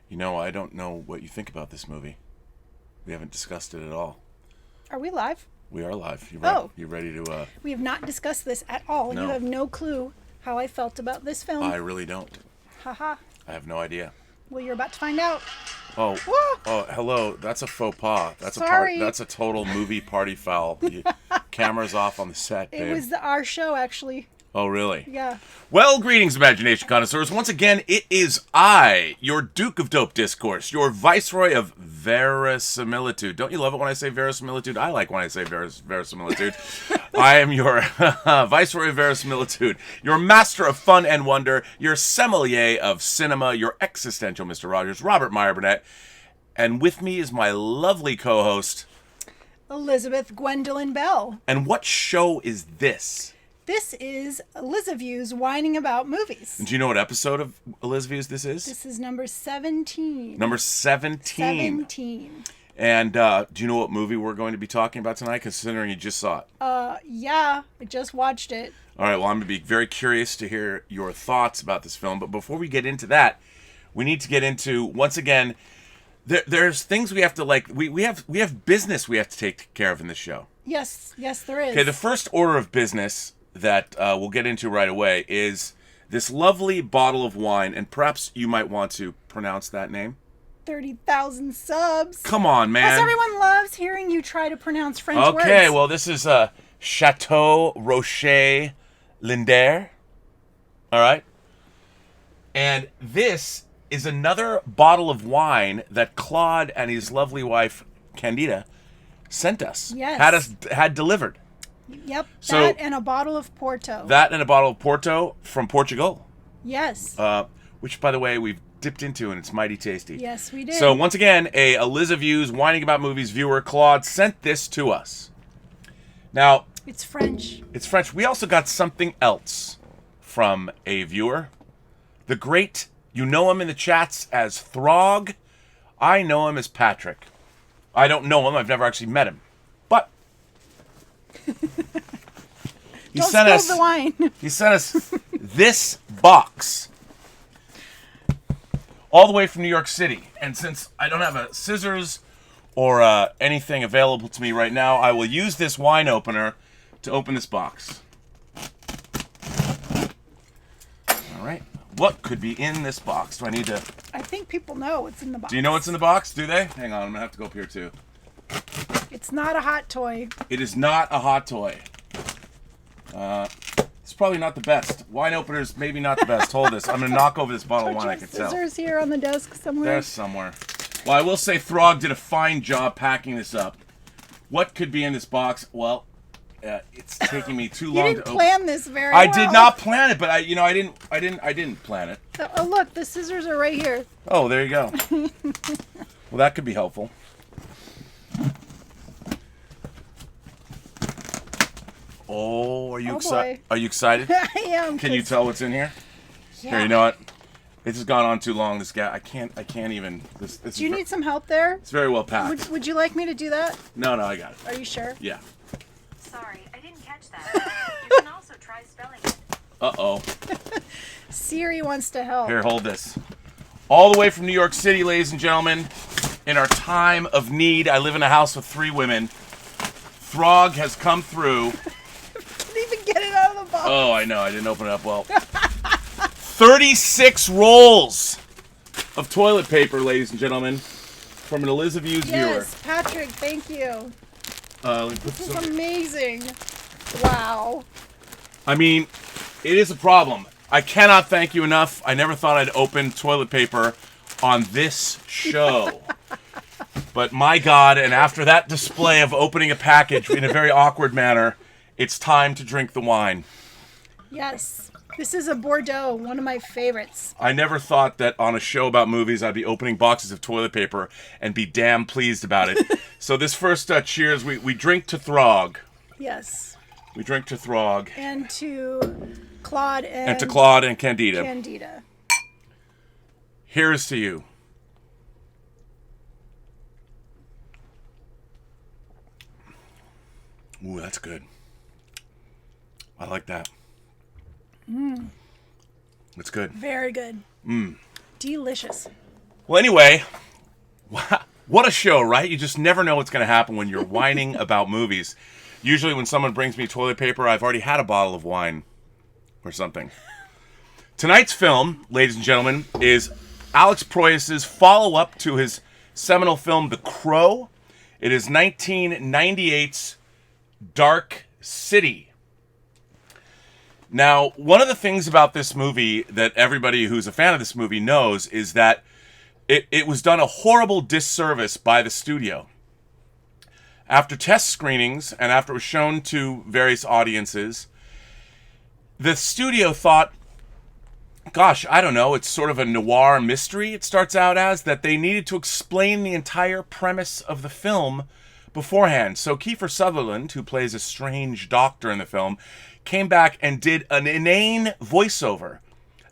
You know, I don't know what you think about this movie. We haven't discussed it at all. Are we live? We are live. Oh. You ready to... We have not discussed this at all. No. You have no clue how I felt about this film. I really don't. Haha. I have no idea. Well, you're about to find out. Oh, Whoa. oh, hello. That's a faux pas. Sorry. That's a total movie party foul. Camera's off on the set, babe. It was our show, actually. Oh, really? Yeah. Well, greetings, imagination connoisseurs. Once again, it is I, your Duke of Dope Discourse, your Viceroy of Verisimilitude. Don't you love it when I say verisimilitude? I like when I say verisimilitude. I am your Viceroy of Verisimilitude, your Master of Fun and Wonder, your Sommelier of Cinema, your existential Mr. Rogers, Robert Meyer Burnett. And with me is my lovely co-host, Elizabeth Gwendolyn Bell. And what show is this? This is Elizabeth's Whining About Movies. And do you know what episode of Elizabeth's this is? This is number 17. Number 17. 17. And do you know what movie we're going to be talking about tonight, considering you just saw it? Yeah, I just watched it. All right, well, I'm going to be very curious to hear your thoughts about this film. But before we get into that, we need to get into, once again, there's things we have to, like, we have business we have to take care of in this show. Yes, there is. Okay, the first order of business that we'll get into right away is this lovely bottle of wine, and perhaps you might want to pronounce that name. 30,000 subs. Come on, man. Plus, everyone loves hearing you try to pronounce French words. Okay, well, this is Chateau Rocher Linder. All right? And this is another bottle of wine that Claude and his lovely wife, Candida, sent us. Yes. Had delivered. Yep, So, that and a bottle of Porto. That and a bottle of Porto from Portugal. Yes. Which, by the way, we've dipped into, and it's mighty tasty. Yes, we did. So, once again, a Elizabeth's Whining About Movies viewer, Claude, sent this to us. Now... It's French. It's French. We also got something else from a viewer. The great, you know him in the chats as Throg. I know him as Patrick. I don't know him. I've never actually met him. But... He Don't sent spill us the wine. He sent us this box all the way from New York City. And since I don't have a scissors or anything available to me right now, I will use this wine opener to open this box. All right. What could be in this box? Do I need to... I think people know what's in the box. Do you know what's in the box? Do they? Hang on. I'm going to have to go up here too. It's not a hot toy. It is not a hot toy. It's probably not the best. Wine openers, maybe not the best. Hold this. I'm going to knock over this bottle of wine, I can tell. Scissors here on the desk somewhere. There's somewhere. Well, I will say Throg did a fine job packing this up. What could be in this box? Well, it's taking me too long You to didn't open. plan this very I well. did not plan it, but I didn't plan it. Oh, look, the scissors are right here. Oh, there you go. Well, that could be helpful. Oh, are you excited? Are you excited? I am. Can you tell what's in here? Yeah. Here, you know what? This has gone on too long. This guy, I can't even. This Do you need some help there? It's very well packed. Would you like me to do that? No, I got it. Are you sure? Yeah. Sorry, I didn't catch that. You can also try spelling it. Uh-oh. Siri wants to help. Here, hold this. All the way from New York City, ladies and gentlemen, in our time of need, I live in a house with 3 women. Throg has come through. Couldn't even get it out of the box. Oh, I know. I didn't open it up well. 36 rolls of toilet paper, ladies and gentlemen, from an Elizabeth's viewer. Yes, Patrick, thank you. Let me put This is some... amazing. Wow. I mean, it is a problem. I cannot thank you enough. I never thought I'd open toilet paper on this show. But my God, and after that display of opening a package in a very awkward manner, it's time to drink the wine. Yes. This is a Bordeaux, one of my favorites. I never thought that on a show about movies I'd be opening boxes of toilet paper and be damn pleased about it. So this first cheers, we drink to Throg. Yes. We drink to Throg. And to Claude and... And to Claude and Candida. Candida. Here's to you. Ooh, that's good. I like that. It's good. Very good. Delicious. Well, anyway, what a show, right? You just never know what's going to happen when you're whining about movies. Usually when someone brings me toilet paper, I've already had a bottle of wine or something. Tonight's film, ladies and gentlemen, is Alex Proyas' follow-up to his seminal film, The Crow. It is 1998's Dark City. Now, one of the things about this movie that everybody who's a fan of this movie knows is that it was done a horrible disservice by the studio. After test screenings and after it was shown to various audiences, the studio thought, gosh, I don't know, it's sort of a noir mystery, it starts out as, that they needed to explain the entire premise of the film beforehand. So Kiefer Sutherland, who plays a strange doctor in the film, came back and did an inane voiceover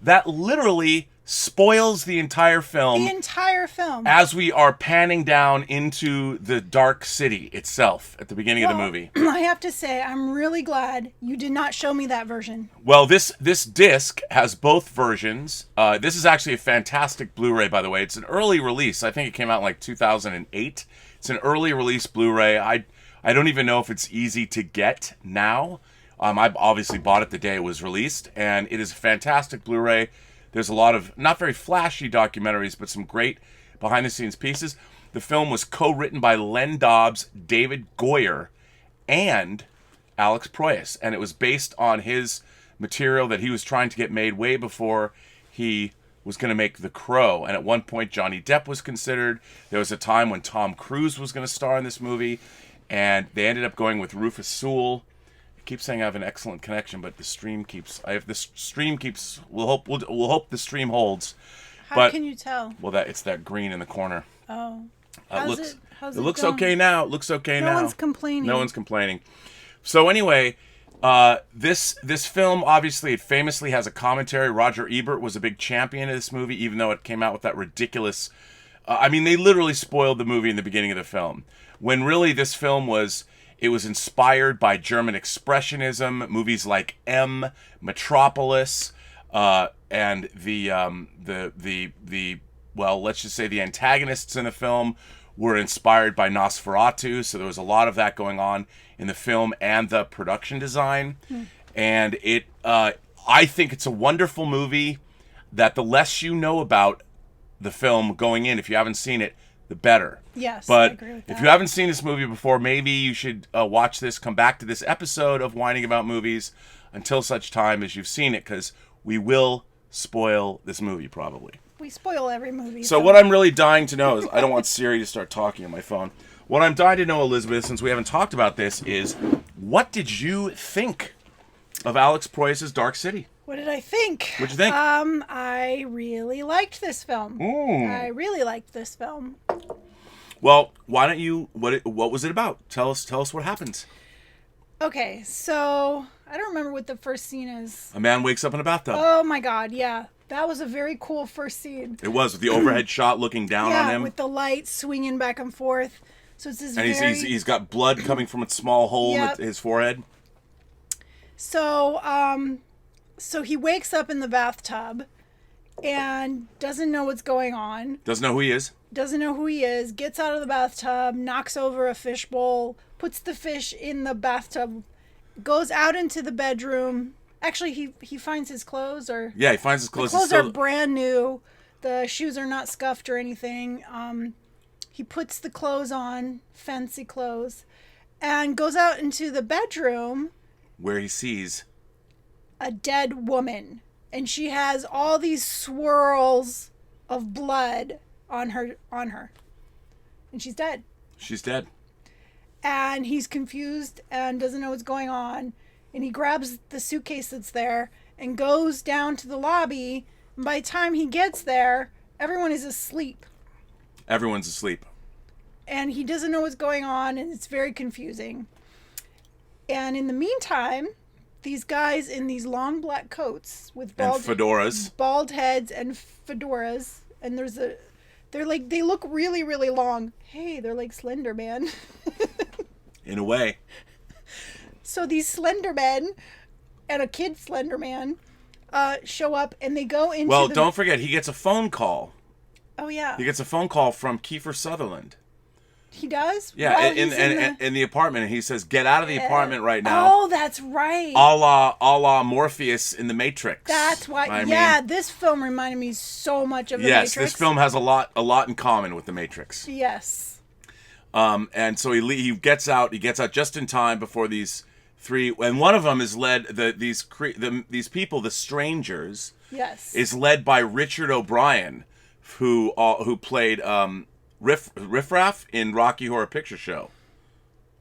that literally spoils the entire film. The entire film. As we are panning down into the Dark City itself at the beginning of the movie. I have to say, I'm really glad you did not show me that version. Well, this disc has both versions. This is actually a fantastic Blu-ray, by the way. It's an early release. I think it came out in like 2008. It's an early release Blu-ray. I don't even know if it's easy to get now. I obviously bought it the day it was released, and it is a fantastic Blu-ray. There's a lot of not very flashy documentaries, but some great behind-the-scenes pieces. The film was co-written by Len Dobbs, David Goyer, and Alex Proyas, and it was based on his material that he was trying to get made way before he was going to make The Crow. And at one point, Johnny Depp was considered. There was a time when Tom Cruise was going to star in this movie, and they ended up going with Rufus Sewell. Keep saying I have an excellent connection, but the stream keeps. We'll hope the stream holds. How can you tell? Well, it's that green in the corner. Oh, How's it looks going? okay now. It looks okay now. No one's complaining. No one's complaining. So anyway, this film obviously it famously has a commentary. Roger Ebert was a big champion of this movie, even though it came out with that ridiculous. They literally spoiled the movie in the beginning of the film, when really this film was. It was inspired by German Expressionism, movies like M, Metropolis, and let's just say the antagonists in the film were inspired by Nosferatu. So there was a lot of that going on in the film and the production design. And I think it's a wonderful movie that the less you know about the film going in, if you haven't seen it, the better. Yes, but I agree with that. If you haven't seen this movie before, maybe you should watch this, come back to this episode of Whining About Movies until such time as you've seen it, because we will spoil this movie, probably. We spoil every movie. So what I'm really dying to know is, I don't want Siri to start talking on my phone. What I'm dying to know, Elizabeth, since we haven't talked about this, is what did you think of Alex Proyas' Dark City? What did I think? What'd you think? I really liked this film. I really liked this film. Well, why don't you? What was it about? Tell us what happens. Okay, so I don't remember what the first scene is. A man wakes up in a bathtub. Oh my God, yeah, that was a very cool first scene. It was, with the overhead shot looking down on him. With the light swinging back and forth. So it's this and he's got blood coming from a small hole in his forehead. So so he wakes up in the bathtub and doesn't know what's going on. Doesn't know who he is. Gets out of the bathtub, knocks over a fishbowl, puts the fish in the bathtub, goes out into the bedroom. Actually, he finds his clothes. He finds his clothes. The clothes are brand new. The shoes are not scuffed or anything. He puts the clothes on, fancy clothes, and goes out into the bedroom where he sees a dead woman, and she has all these swirls of blood on her, and she's dead. And he's confused and doesn't know what's going on, and he grabs the suitcase that's there and goes down to the lobby, and by the time he gets there, everyone is asleep. Everyone's asleep. And he doesn't know what's going on, and it's very confusing. And in the meantime, these guys in these long black coats with fedoras, bald heads and fedoras, and they look really, really long. Hey, they're like Slender Man. In a way. So these Slender Men and a kid Slender Man show up, and they go into don't forget, he gets a phone call Oh yeah. He gets a phone call from Kiefer Sutherland. He does? Yeah, While in, he's in the apartment, and he says, "Get out of the apartment right now." Oh, that's right. A la Morpheus in the Matrix. That's why. I mean, this film reminded me so much of the yes, Matrix. this film has a lot in common with the Matrix. Yes. And so he gets out. He gets out just in time before these three, and one of them is led. These people, the strangers. Yes. Is led by Richard O'Brien, who played Riff Raff in Rocky Horror Picture Show.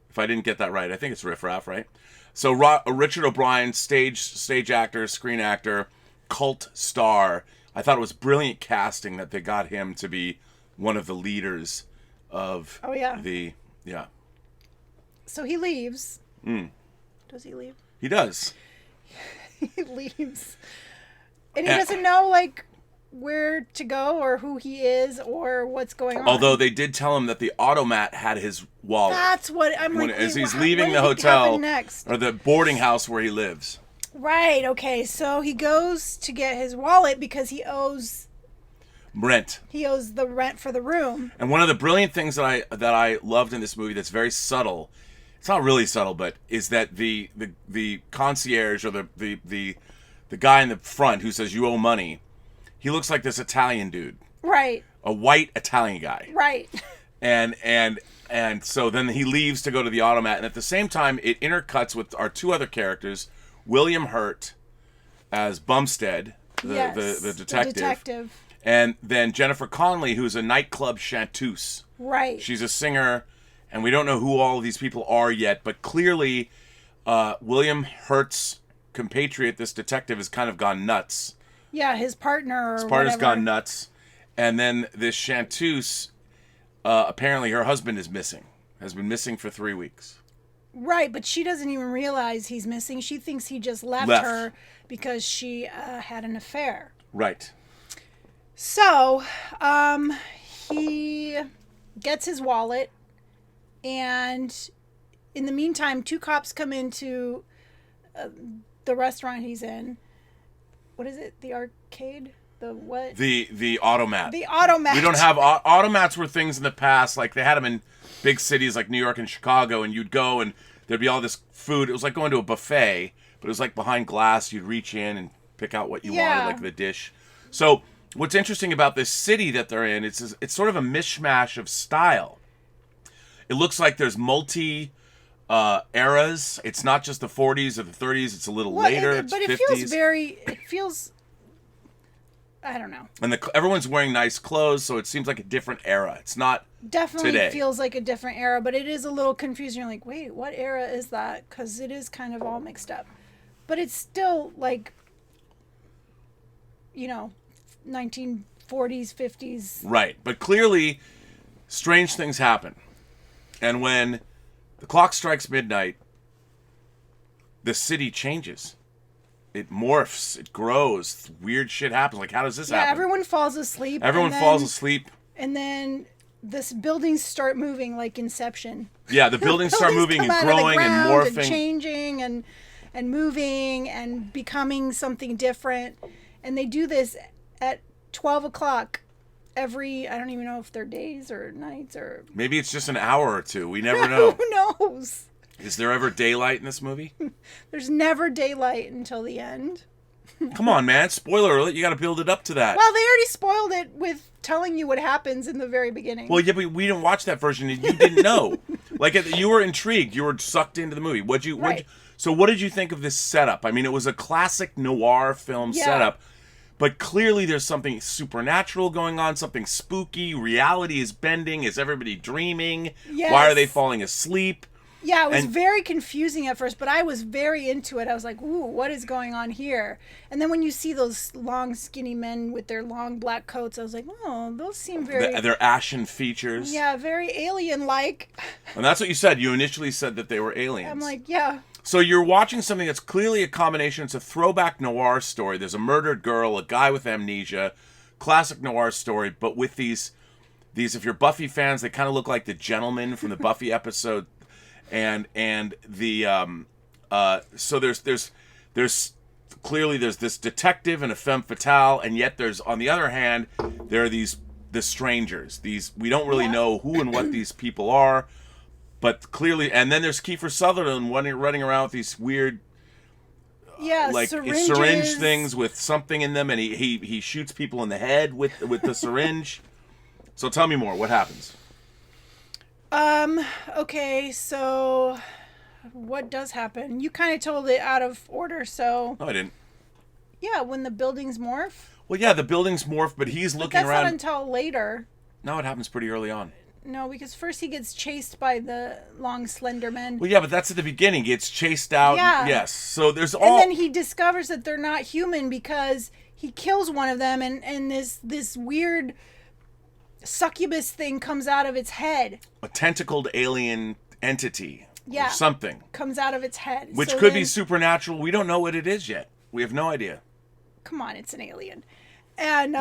If I didn't get that right, I think it's Riff Raff, right? So Richard O'Brien, stage actor, screen actor, cult star. I thought it was brilliant casting that they got him to be one of the leaders of the. So he leaves. Does he leave? He does. He leaves. And he doesn't know, like, where to go or who he is or what's going on. Although they did tell him that the automat had his wallet. That's what I'm like. As he's leaving the hotel or the boarding house where he lives. Right. Okay. So he goes to get his wallet because he owes rent. He owes the rent for the room. And one of the brilliant things that I loved in this movie that's very subtle. It's not really subtle, but is that the concierge or the guy in the front who says you owe money. He looks like this Italian dude. Right. A white Italian guy. Right. And so then he leaves to go to the automat, and at the same time it intercuts with our two other characters, William Hurt as Bumstead, the detective. And then Jennifer Connelly, who's a nightclub chanteuse. Right. She's a singer, and we don't know who all of these people are yet, but clearly William Hurt's compatriot, this detective, has kind of gone nuts. Yeah, his partner or His partner's whatever. gone nuts. And then this chanteuse, apparently her husband is missing. Has been missing for 3 weeks. Right, but she doesn't even realize he's missing. She thinks he just left her because she had an affair. Right. So, he gets his wallet, and in the meantime, two cops come into the restaurant he's in. What is it? The arcade? The what? The automat. The automat. We don't have automats were things in the past, like they had them in big cities like New York and Chicago, and you'd go and there'd be all this food. It was like going to a buffet, but it was like behind glass. You'd reach in and pick out what you wanted, like the dish. So what's interesting about this city that they're in, it's sort of a mishmash of style. It looks like there's multi eras. It's not just the 40s or the 30s. It's a little later. It's but 50s. It feels. I don't know. And everyone's wearing nice clothes, so it seems like a different era. It's not definitely today. Feels like a different era, but it is a little confusing. You're like, wait, what era is that? Because it is kind of all mixed up. But it's still like, 1940s, 50s. Right. But clearly, strange things happen. And when the clock strikes midnight, the city changes. It morphs. It grows. Weird shit happens. Like, how does this happen? Everyone falls asleep. Everyone falls asleep. And then this buildings start moving like Inception. Yeah, the buildings start moving and growing and morphing. And changing and moving and becoming something different. And they do this at 12 o'clock every, I don't even know if they're days or nights or... Maybe it's just an hour or two. We never know. Who knows? Is there ever daylight in this movie? There's never daylight until the end. Come on, man. Spoiler alert. You got to build it up to that. Well, they already spoiled it with telling you what happens in the very beginning. Well, yeah, but we didn't watch that version and you didn't know. Like, you were intrigued. You were sucked into the movie. So what did you think of this setup? I mean, it was a classic noir film setup, but clearly there's something supernatural going on, something spooky. Reality is bending. Is everybody dreaming? Yes. Why are they falling asleep? Yeah, it was very confusing at first, but I was very into it. I was like, ooh, what is going on here? And then when you see those long, skinny men with their long black coats, I was like, oh, those seem very... Their ashen features. Yeah, very alien-like. And that's what you said. You initially said that they were aliens. I'm like, yeah. So you're watching something that's clearly a combination. It's a throwback noir story. There's a murdered girl, a guy with amnesia, classic noir story, but with these if you're Buffy fans, they kind of look like the gentlemen from the Buffy episode. And the so there's clearly there's this detective and a femme fatale, and yet there's, on the other hand, there are these the strangers. We don't really know who and what these people are, but clearly. And then there's Kiefer Sutherland running around with these weird, like syringe things with something in them, and he shoots people in the head with the syringe. So tell me more. What happens? Okay, so what does happen? You kind of told it out of order, so... No, I didn't. Yeah, when the buildings morph. Well, yeah, the buildings morph, but he's looking that's around... That's not until later. No, it happens pretty early on. No, because first he gets chased by the long, slender men. Well, yeah, but that's at the beginning. He gets chased out. Yeah. Yes, so there's all... And then he discovers that they're not human because he kills one of them, and this weird succubus thing comes out of its head. A tentacled alien entity. Yeah. Or something. Comes out of its head. Which could be supernatural. We don't know what it is yet. We have no idea. Come on, it's an alien. And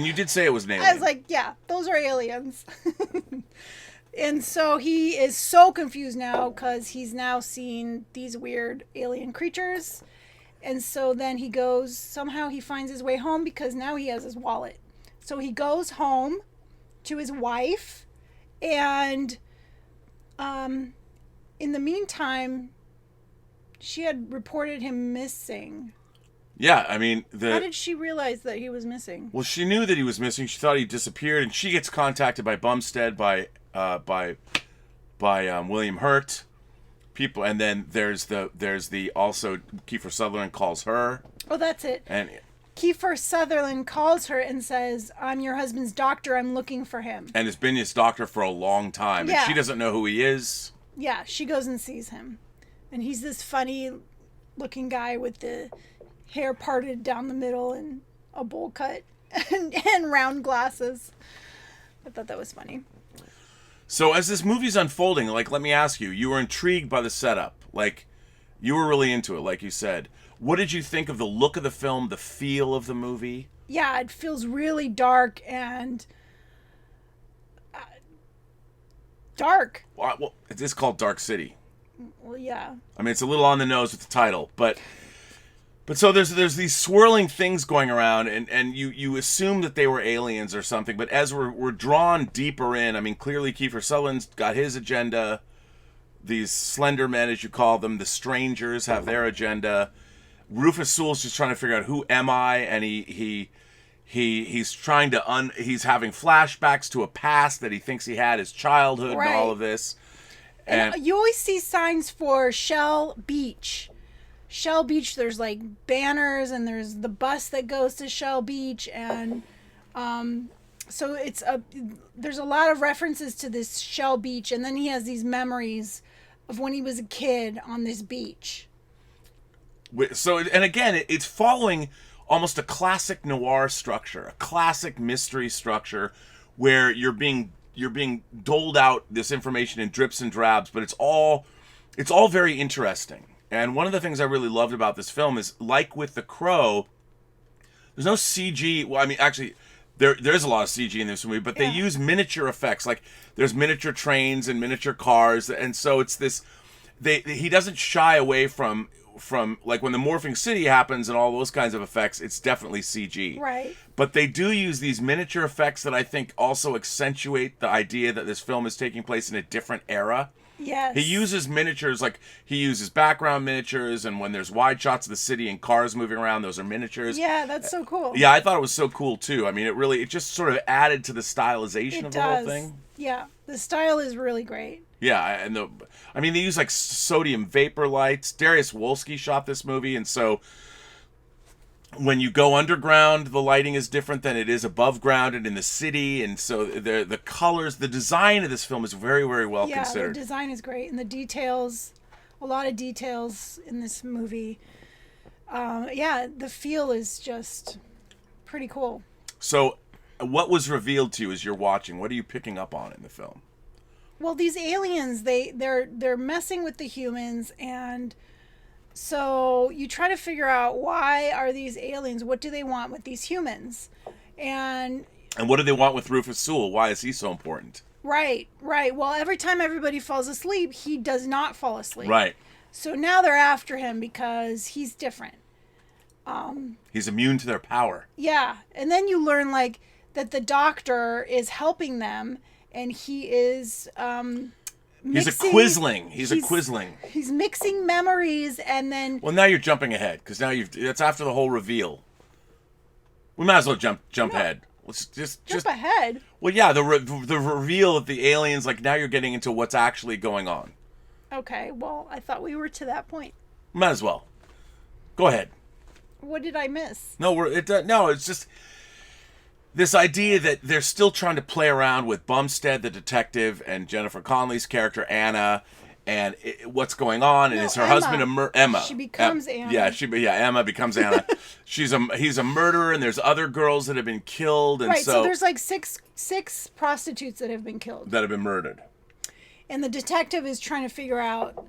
you did say it was an alien. I was like, yeah, those are aliens. And so he is so confused now because he's now seen these weird alien creatures. And so then somehow he finds his way home because now he has his wallet. So he goes home to his wife, and in the meantime, she had reported him missing. Yeah, I mean... How did she realize that he was missing? Well, she knew that he was missing. She thought he disappeared, and she gets contacted by Bumstead, by William Hurt, people, and then there's the also Kiefer Sutherland calls her. Oh, that's it. And Kiefer Sutherland calls her and says, "I'm your husband's doctor. I'm looking for him." And has been his doctor for a long time, and she doesn't know who he is. Yeah, she goes and sees him, and he's this funny-looking guy with the hair parted down the middle and a bowl cut and round glasses. I thought that was funny. So as this movie's unfolding, like, let me ask you, you were intrigued by the setup. Like, you were really into it, like you said. What did you think of the look of the film, the feel of the movie? Yeah, it feels really dark and... dark. Well, it is called Dark City. Well, yeah. I mean, it's a little on the nose with the title, but so there's these swirling things going around, and you assume that they were aliens or something, but as we're drawn deeper in, I mean, clearly Kiefer Sutherland's got his agenda. These slender men, as you call them, the strangers, have their agenda. Rufus Sewell's just trying to figure out who am I, and he's trying to he's having flashbacks to a past that he thinks he had his childhood and all of this. And you always see signs for Shell Beach. Shell Beach, there's like banners, and there's the bus that goes to Shell Beach, and so there's a lot of references to this Shell Beach, and then he has these memories of when he was a kid on this beach. So, and again, it's following almost a classic noir structure, a classic mystery structure, where you're being doled out this information in drips and drabs, but it's all very interesting. And one of the things I really loved about this film is, like with The Crow, there's no CG. Well, I mean, actually, there's a lot of CG in this movie, but they use miniature effects. Like, there's miniature trains and miniature cars, and so it's this. He doesn't shy away from like when the morphing city happens and all those kinds of effects. It's definitely CG. Right. But they do use these miniature effects that I think also accentuate the idea that this film is taking place in a different era. Yes. He uses miniatures, like he uses background miniatures, and when there's wide shots of the city and cars moving around, those are miniatures. Yeah, that's so cool. Yeah, I thought it was so cool too. I mean, it just sort of added to the stylization of the whole thing. Yeah, the style is really great. Yeah, and they use like sodium vapor lights. Darius Wolski shot this movie, and so when you go underground, the lighting is different than it is above ground and in the city, and so the colors, the design of this film is very, very well considered. Yeah, the design is great, and the details, a lot of details in this movie. The feel is just pretty cool. So, what was revealed to you as you're watching? What are you picking up on in the film? Well, these aliens, they're messing with the humans, and so you try to figure out, why are these aliens? What do they want with these humans? And what do they want with Rufus Sewell? Why is he so important? Right. Well, every time everybody falls asleep, he does not fall asleep. Right. So now they're after him because he's different. He's immune to their power. Yeah. And then you learn, like, that the doctor is helping them, and he is He's a quisling. He's a quisling. He's mixing memories, and then... Well, now you're jumping ahead, because now that's after the whole reveal. We might as well jump ahead. Let's just Jump ahead? Well, yeah, the reveal of the aliens, like, now you're getting into what's actually going on. Okay, well, I thought we were to that point. Might as well. Go ahead. What did I miss? No, it's just this idea that they're still trying to play around with Bumstead, the detective, and Jennifer Connelly's character, Anna, and what's going on, and is her husband Emma? She becomes Anna. Yeah, Emma becomes Anna. He's a murderer, and there's other girls that have been killed, and right, so there's like six prostitutes that have been killed. That have been murdered. And the detective is trying to figure out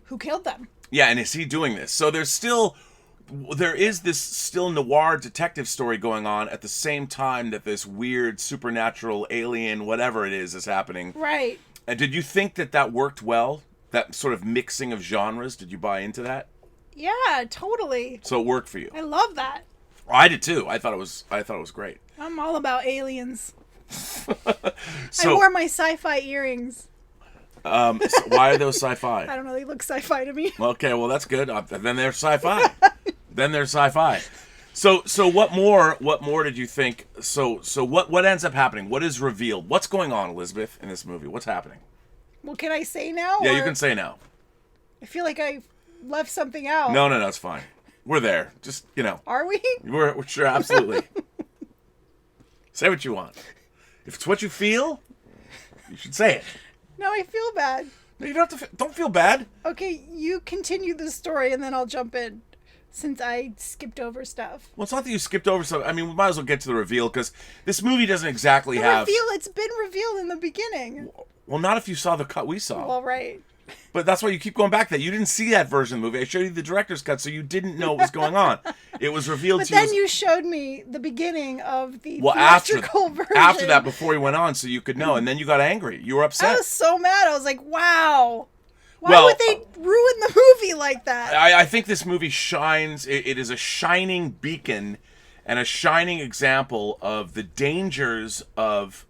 who killed them. Yeah, and is he doing this? So there is this still noir detective story going on at the same time that this weird supernatural alien whatever it is happening. Right. And did you think that worked well? That sort of mixing of genres? Did you buy into that? Yeah, totally. So it worked for you. I love that. I did too. I thought it was great. I'm all about aliens. So, I wore my sci-fi earrings. So why are those sci-fi? I don't know. They look sci-fi to me. Okay, well that's good. Then they're sci-fi. Then they're sci-fi. So what more did you think? So what ends up happening? What is revealed? What's going on, Elizabeth, in this movie? What's happening? Well, can I say now? Yeah, you can say now. I feel like I left something out. No, it's fine. We're there. Just, Are we? We're sure, absolutely. Say what you want. If it's what you feel, you should say it. No, I feel bad. No, you don't have to. Don't feel bad. Okay, you continue the story, and then I'll jump in, since I skipped over stuff. Well, it's not that you skipped over stuff. I mean, we might as well get to the reveal, because this movie doesn't exactly have... It's been revealed in the beginning. Well, not if you saw the cut we saw. Well, right. But that's why you keep going back to that. You didn't see that version of the movie. I showed you the director's cut, so you didn't know what was going on. It was revealed but to you. But then you showed me the beginning of the after version. After that, before he went on, so you could know. And then you got angry. You were upset. I was so mad. I was like, wow. Why would they ruin the movie like that? I think this movie shines. It is a shining beacon and a shining example of the dangers of...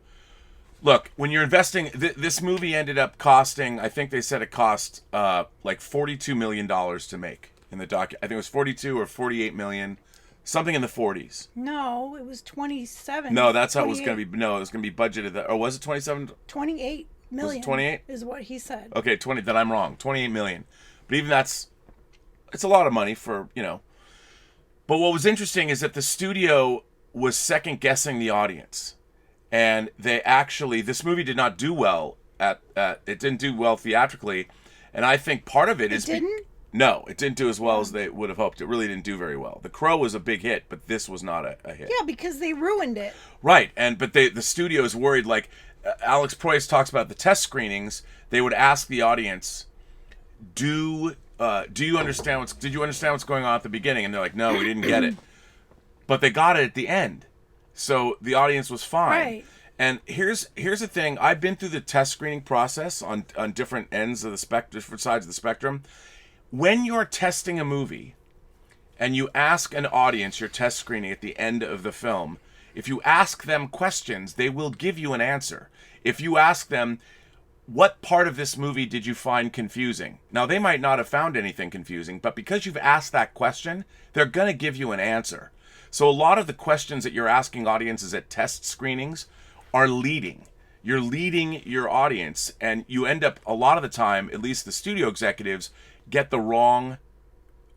Look, when you're investing... this movie ended up costing... I think they said it cost like $42 million to make in the doc. I think it was 42 or 48 million. Something in the 40s. No, it was 27. No, that's how it was going to be. No, it was going to be budgeted. Or was it 27? 28 million. Was it 28? Is what he said. Okay, 20. Then I'm wrong. 28 million. But even that's... It's a lot of money for, But what was interesting is that the studio was second-guessing the audience. And they actually... This movie did not do well it didn't do well theatrically. And I think part of it is... It didn't? No, it didn't do as well as they would have hoped. It really didn't do very well. The Crow was a big hit, but this was not a hit. Yeah, because they ruined it. Right, but the studio is worried. Like Alex Proyas talks about the test screenings. They would ask the audience, "Do you understand did you understand what's going on at the beginning?" And they're like, "No, we didn't get it," but they got it at the end, so the audience was fine. Right. And here's the thing: I've been through the test screening process on different ends of the different sides of the spectrum. When you're testing a movie and you ask an audience your test screening at the end of the film, if you ask them questions, they will give you an answer. If you ask them, what part of this movie did you find confusing? Now, they might not have found anything confusing, but because you've asked that question, they're going to give you an answer. So a lot of the questions that you're asking audiences at test screenings are leading. You're leading your audience, and you end up, a lot of the time, at least the studio executives, get the wrong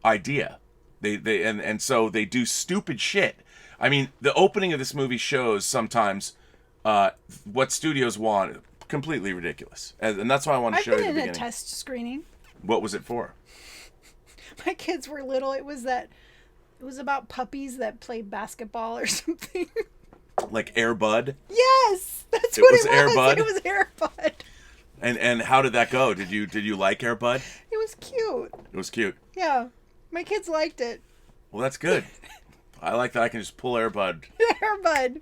idea. And so they do stupid shit. I mean, the opening of this movie shows sometimes what studios want. Completely ridiculous. And that's why I want to show you the beginning. I've been in a test screening. What was it for? My kids were little. It was about puppies that played basketball or something. Like Air Bud? Yes! That's what it was. Air Bud? It was Air Bud. And how did that go? Did you like Air Bud? It was cute. It was cute. Yeah. My kids liked it. Well, that's good. I like that I can just pull Air Bud. Air Bud.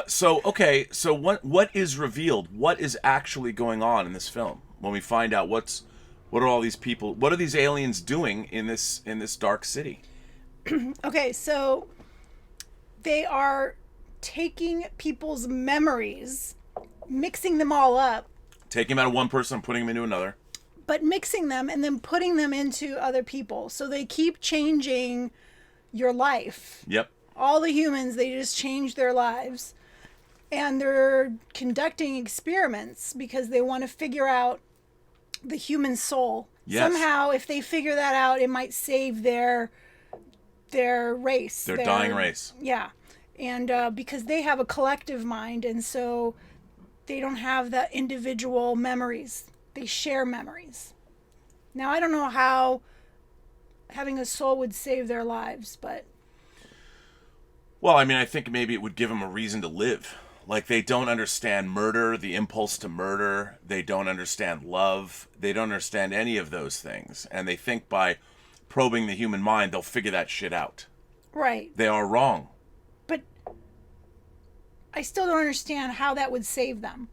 So what is revealed? What is actually going on in this film? When we find out what are all these people, what are these aliens doing in this dark city? Okay, so they are taking people's memories, mixing them all up, Taking them out of one person and putting them into another. but mixing them and then putting them into other people. So they keep changing your life. Yep. All the humans, they just change their lives. And they're conducting experiments because they want to figure out the human soul. Yes. Somehow, if they figure that out, it might save their race. Their dying race. Yeah. And because they have a collective mind, and so they don't have the individual memories. They share memories. Now, I don't know how having a soul would save their lives, but... Well, I mean, I think maybe it would give them a reason to live. Like, they don't understand murder, the impulse to murder. They don't understand love. They don't understand any of those things. And they think by probing the human mind, they'll figure that shit out. Right. They are wrong. But I still don't understand how that would save them.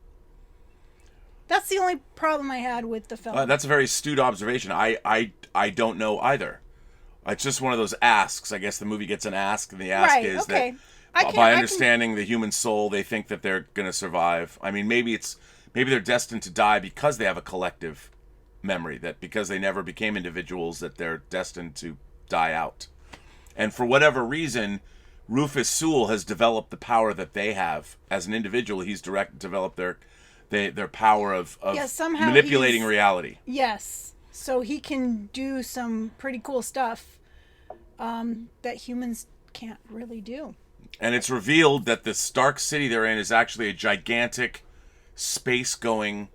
That's the only problem I had with the film. That's a very astute observation. I don't know either. It's just one of those asks. I guess the movie gets an ask, and the ask is that by understanding the human soul, they think that they're going to survive. I mean, maybe they're destined to die because they have a collective memory, that because they never became individuals, that they're destined to die out. And for whatever reason, Rufus Sewell has developed the power that they have as an individual. He's developed their power of manipulating reality. Yes. So he can do some pretty cool stuff that humans can't really do. And it's revealed that the Stark city they're in is actually a gigantic space-going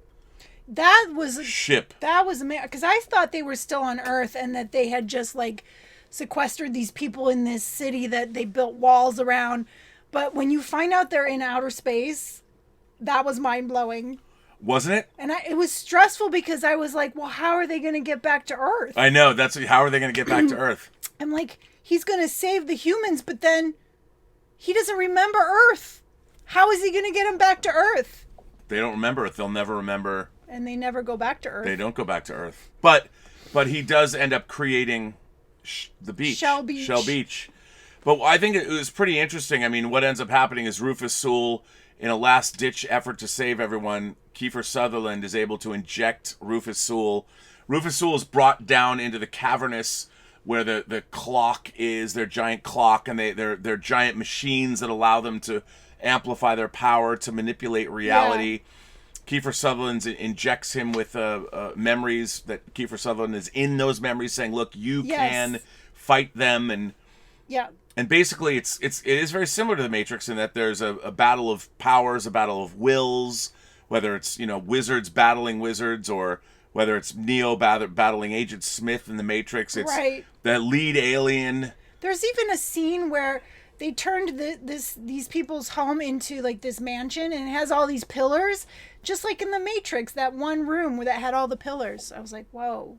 ship. That was amazing, because I thought they were still on Earth and that they had just like sequestered these people in this city that they built walls around. But when you find out they're in outer space, that was mind-blowing. Wasn't it? And it was stressful because I was like, well, how are they going to get back to Earth? I know. How are they going to get back to Earth? I'm like, he's going to save the humans, but then he doesn't remember Earth. How is he going to get them back to Earth? They don't remember it. They'll never remember. And they never go back to Earth. They don't go back to Earth. But he does end up creating the beach. Shell Beach. But I think it was pretty interesting. I mean, what ends up happening is Rufus Sewell, in a last-ditch effort to save everyone, Kiefer Sutherland is able to inject Rufus Sewell. Rufus Sewell is brought down into the cavernous where the clock is, their giant clock, and they're giant machines that allow them to amplify their power to manipulate reality. Yeah. Kiefer Sutherland injects him with memories that Kiefer Sutherland is in those memories, saying, "Look, you can fight them." And and basically, it is very similar to the Matrix in that there's a battle of powers, a battle of wills, whether it's wizards battling wizards or whether it's Neo battling Agent Smith in the Matrix. It's the lead alien. There's even a scene where they turned these people's home into like this mansion, and it has all these pillars, just like in the Matrix, that one room where that had all the pillars. I was like, whoa.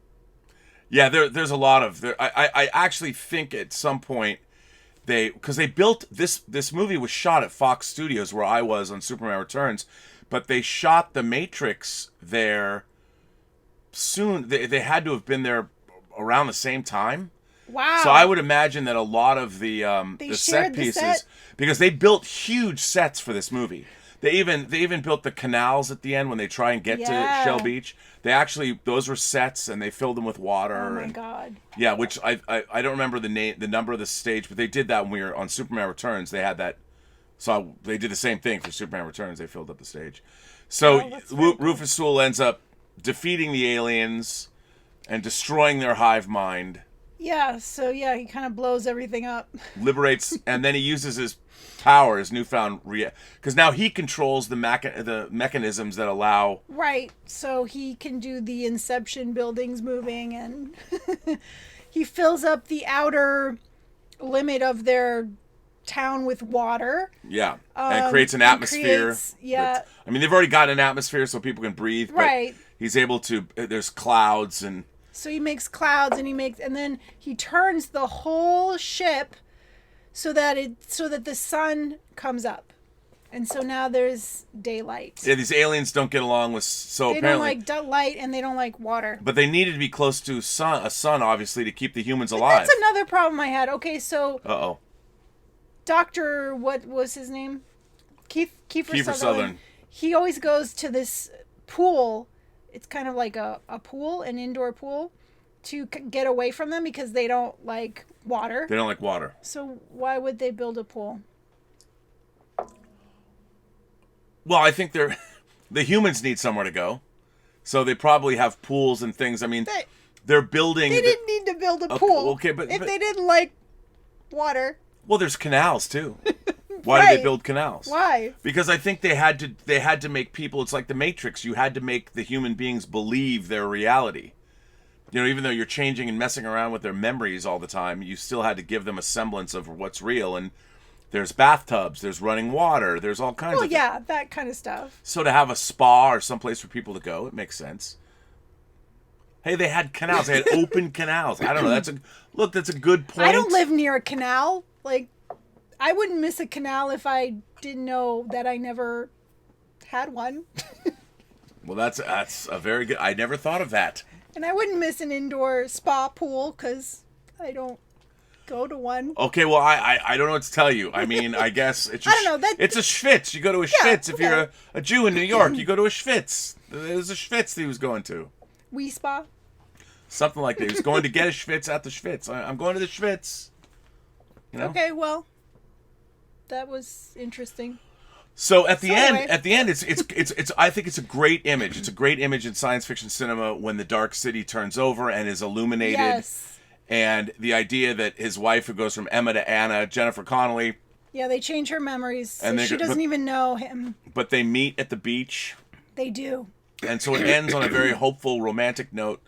Yeah, there's a lot of I actually think at some point because they built this movie was shot at Fox Studios where I was on Superman Returns, but they shot the Matrix there soon. They had to have been there around the same time. Wow. So I would imagine that a lot of the set pieces, because they built huge sets for this movie. They even built the canals at the end when they try and get to Shell Beach. Those were sets, and they filled them with water. Oh my God. Yeah, which I don't remember the number of the stage, but they did that when we were on Superman Returns. They had that. So they did the same thing for Superman Returns. They filled up the stage. So Rufus Sewell ends up defeating the aliens and destroying their hive mind. Yeah, so he kind of blows everything up. Liberates, and then he uses his power, his newfound because now he controls the mechanisms that allow. Right, so he can do the Inception buildings moving, and he fills up the outer limit of their town with water. Yeah, and creates an atmosphere. I mean, they've already got an atmosphere so people can breathe. Right. But he's able to. There's clouds and. So he makes clouds, and then he turns the whole ship so that the sun comes up, and so now there's daylight. Yeah, these aliens don't get along with They don't like light, and they don't like water. But they needed to be close to a sun, obviously, to keep the humans alive. That's another problem I had. Okay, so Doctor, what was his name? Kiefer Sutherland. Sutherland. He always goes to this pool. It's kind of like a pool, an indoor pool, to get away from them because they don't like water. They don't like water. So why would they build a pool? Well, I think the humans need somewhere to go. So they probably have pools and things. I mean, they're building... They didn't need to build a pool. Okay, but... If they didn't like water... Well, there's canals, too. Why Right. did they build canals? Why? Because I think they had to make people... It's like the Matrix. You had to make the human beings believe their reality. You know, even though you're changing and messing around with their memories all the time, you still had to give them a semblance of what's real. And there's bathtubs, there's running water, there's all kinds of... Well, yeah, that kind of stuff. So to have a spa or someplace for people to go, it makes sense. Hey, they had canals. They had open canals. I don't know. That's a good point. I don't live near a canal. Like, I wouldn't miss a canal if I didn't know that I never had one. Well, that's a very good... I never thought of that. And I wouldn't miss an indoor spa pool because I don't go to one. Okay, well, I don't know what to tell you. I mean, I guess it's just... I don't know. It's a schwitz. You go to a schwitz. If you're a Jew in New York, you go to a schwitz. There's a schwitz that he was going to. Wee spa? Something like that. He was going to get a schwitz at the schwitz. I'm going to the schwitz. You know? Okay, well, that was interesting. So at the anyway. end, it's. I think it's a great image. It's a great image in science fiction cinema when the dark city turns over and is illuminated. Yes. And the idea that his wife, who goes from Emma to Anna, Jennifer Connelly. Yeah, they change her memories. So And she doesn't even know him. But they meet at the beach. They do. And so it ends on a very hopeful, romantic note.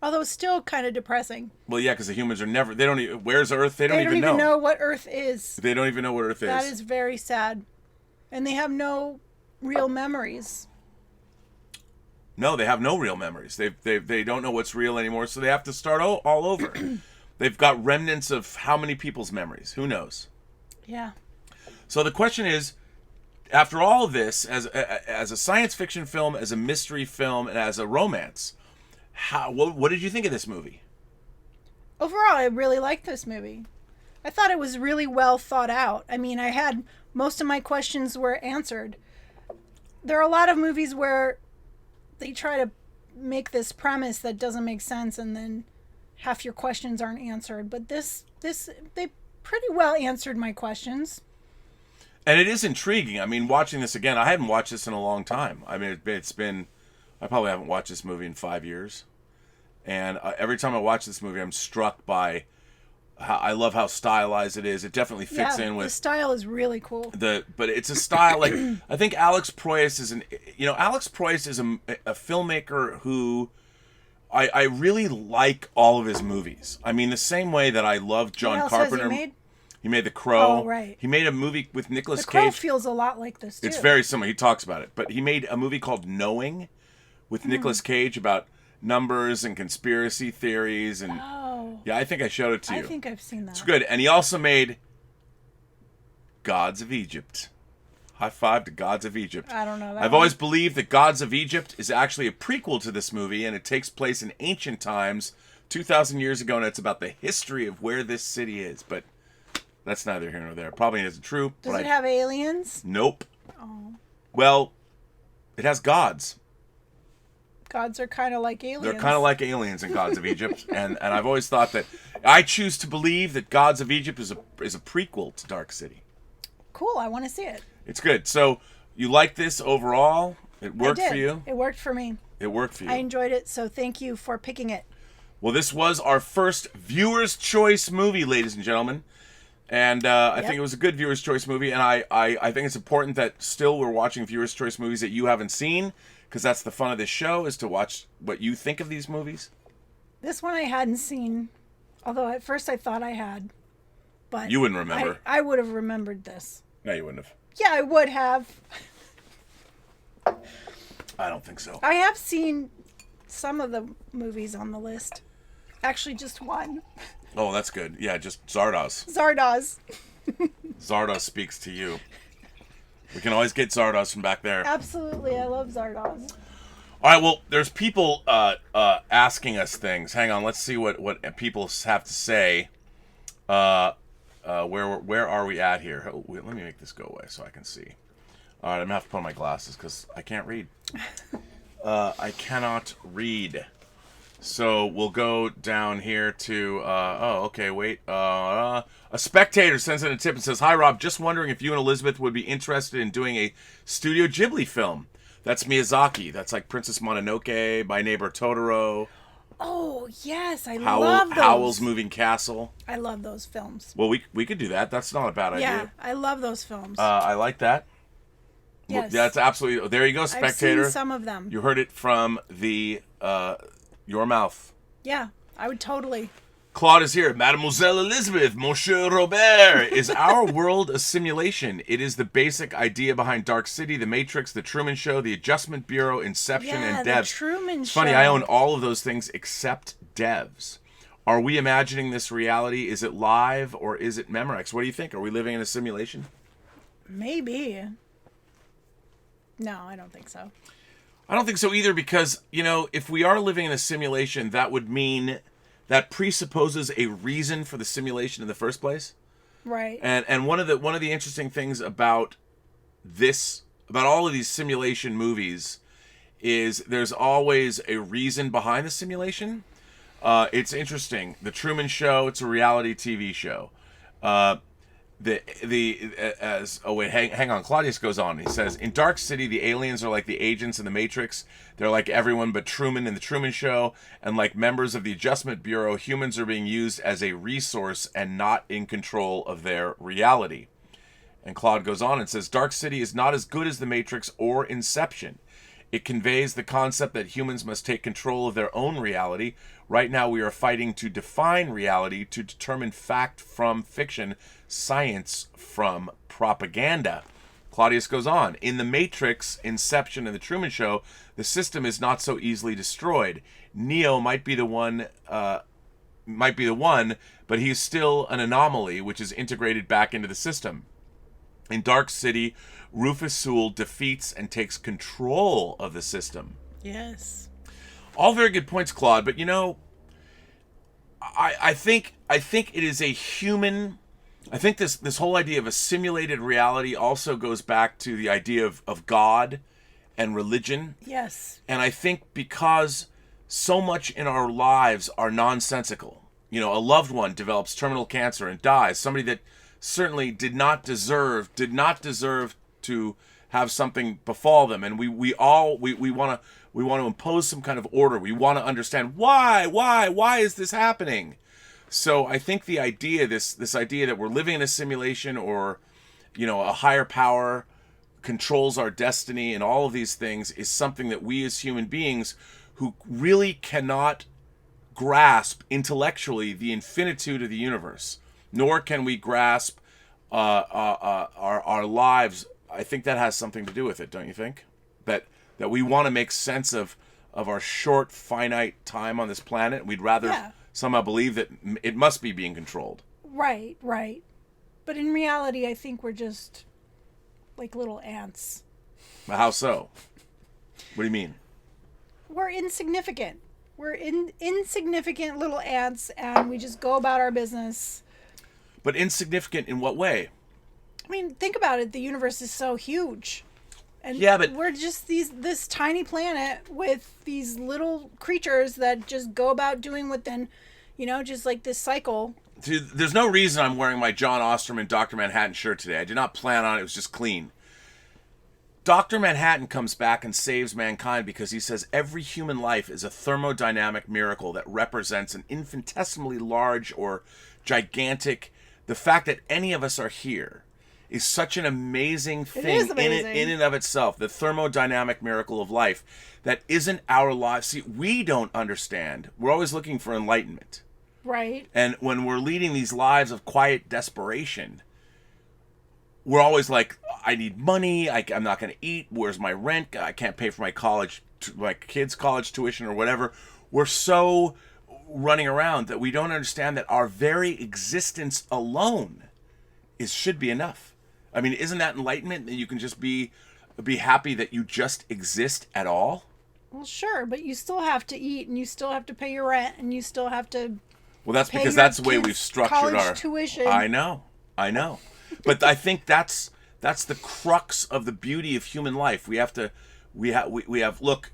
Although still kind of depressing. Well, yeah, because the humans are never... They don't even... Where's Earth? They don't even know what Earth is. They don't even know what Earth is. That is very sad. And they have no real memories. No, they have no real memories. They don't know what's real anymore, so they have to start all over. They've got remnants of how many people's memories? Who knows? Yeah. So the question is, after all of this, as a science fiction film, as a mystery film, and as a romance, what did you think of this movie? Overall, I really liked this movie. I thought it was really well thought out. I mean, I had most of my questions were answered. There are a lot of movies where they try to make this premise that doesn't make sense and then half your questions aren't answered. But this they pretty well answered my questions. And it is intriguing. I mean, watching this again, I hadn't watched this in a long time. I mean, it's been... I probably haven't watched this movie in 5 years. And every time I watch this movie, I'm struck by... I love how stylized it is. It definitely fits in with... the style is really cool. But it's a style, like... I think Alex Proyas is Alex Proyas is a filmmaker who... I really like all of his movies. I mean, the same way that I love John Carpenter. Has he made? He made The Crow. Oh, right. He made a movie with Nicolas Cage. The Crow feels a lot like this, too. It's very similar. He talks about it. But he made a movie called Knowing with Nicolas Cage about numbers and conspiracy theories. And yeah, I think I showed it to you. I think I've seen that. It's good. And he also made Gods of Egypt. High five to Gods of Egypt. I don't know that I've always believed that Gods of Egypt is actually a prequel to this movie, and it takes place in ancient times, 2,000 years ago, and it's about the history of where this city is. But that's neither here nor there. Probably isn't true. Does it have aliens? Nope. Oh. Well, it has gods. Gods are kind of like aliens. They're kind of like aliens in Gods of Egypt, and I've always thought that I choose to believe that Gods of Egypt is a prequel to Dark City. Cool, I want to see it. It's good. So you like this overall? It worked I did. for you? It worked for me. It worked for you. I enjoyed it, so thank you for picking it. Well, this was our first Viewer's Choice movie, ladies and gentlemen. And I think it was a good Viewer's Choice movie, and I think it's important that still we're watching Viewer's Choice movies that you haven't seen, because that's the fun of this show, is to watch what you think of these movies. This one I hadn't seen, although at first I thought I had. But you wouldn't remember. I would have remembered this. No, you wouldn't have. Yeah, I would have. I don't think so. I have seen some of the movies on the list. Actually, just one. Oh, that's good. Yeah, just Zardoz. Zardoz. Zardoz speaks to you. We can always get Zardoz from back there. Absolutely, I love Zardoz. All right, well, there's people asking us things. Hang on, let's see what people have to say. Where are we at here? Oh, wait, let me make this go away so I can see. All right, I'm gonna have to put on my glasses because I can't read. I cannot read. So we'll go down here to. Okay, wait. A spectator sends in a tip and says, "Hi Rob, just wondering if you and Elizabeth would be interested in doing a Studio Ghibli film. That's Miyazaki. That's like Princess Mononoke, My Neighbor Totoro." Oh, yes. I love those. Howl's Moving Castle. I love those films. Well, we could do that. That's not a bad idea. Yeah, I love those films. I like that. Yes. That's absolutely... There you go, spectator. I've seen some of them. You heard it from your mouth. Yeah, I would totally. Claude is here. Mademoiselle Elizabeth, Monsieur Robert. Is our world a simulation? It is the basic idea behind Dark City, The Matrix, The Truman Show, The Adjustment Bureau, Inception, and The Devs. Truman It's Show. funny, I own all of those things except Devs. Are we imagining this reality? Is it live or is it Memorex? What do you think? Are we living in a simulation? Maybe. No, I don't think so. I don't think so either because, if we are living in a simulation, that would mean that presupposes a reason for the simulation in the first place. Right. And one of the interesting things about all of these simulation movies is there's always a reason behind the simulation. It's interesting. The Truman Show, it's a reality TV show. Hang on. Claudius goes on. He says, in Dark City, the aliens are like the agents in the Matrix. They're like everyone but Truman in the Truman Show, and like members of the Adjustment Bureau, humans are being used as a resource and not in control of their reality. And Claude goes on and says, Dark City is not as good as the Matrix or Inception. It conveys the concept that humans must take control of their own reality. Right now we are fighting to define reality, to determine fact from fiction, science from propaganda. Claudius goes on. In The Matrix, Inception, and The Truman Show, the system is not so easily destroyed. Neo might be the one, but he's still an anomaly which is integrated back into the system. In Dark City, Rufus Sewell defeats and takes control of the system. Yes. All very good points, Claude, but I think it is a human... I think this whole idea of a simulated reality also goes back to the idea of God and religion. Yes. And I think because so much in our lives are nonsensical. A loved one develops terminal cancer and dies. Somebody that certainly did not deserve to have something befall them, and we want to impose some kind of order. We want to understand why is this happening. So I think the idea, this idea that we're living in a simulation, or a higher power controls our destiny and all of these things, is something that we as human beings who really cannot grasp intellectually the infinitude of the universe, nor can we grasp our lives. I think that has something to do with it, don't you think? That we want to make sense of our short, finite time on this planet. We'd rather somehow believe that it must be being controlled. Right. But in reality, I think we're just like little ants. How so? What do you mean? We're insignificant. We're insignificant little ants, and we just go about our business. But insignificant in what way? I mean, think about it. The universe is so huge. And but we're just this tiny planet with these little creatures that just go about doing within, just like this cycle. Dude, there's no reason I'm wearing my John Osterman Dr. Manhattan shirt today. I did not plan on it. It was just clean. Dr. Manhattan comes back and saves mankind because he says every human life is a thermodynamic miracle that represents an infinitesimally large or gigantic... The fact that any of us are here is such an amazing thing. It is amazing. In and of itself. The thermodynamic miracle of life that isn't our lives. See, we don't understand. We're always looking for enlightenment. Right. And when we're leading these lives of quiet desperation, we're always like, I need money. I'm not going to eat. Where's my rent? I can't pay for my kids' college tuition or whatever. We're so running around that we don't understand that our very existence alone should be enough. I mean, isn't that enlightenment, that you can just be happy that you just exist at all? Well, sure, but you still have to eat, and you still have to pay your rent, and you still have to. Well, that's pay because your that's the way kids' we've structured college our tuition. I know. I know. But I think that's the crux of the beauty of human life. We have, look,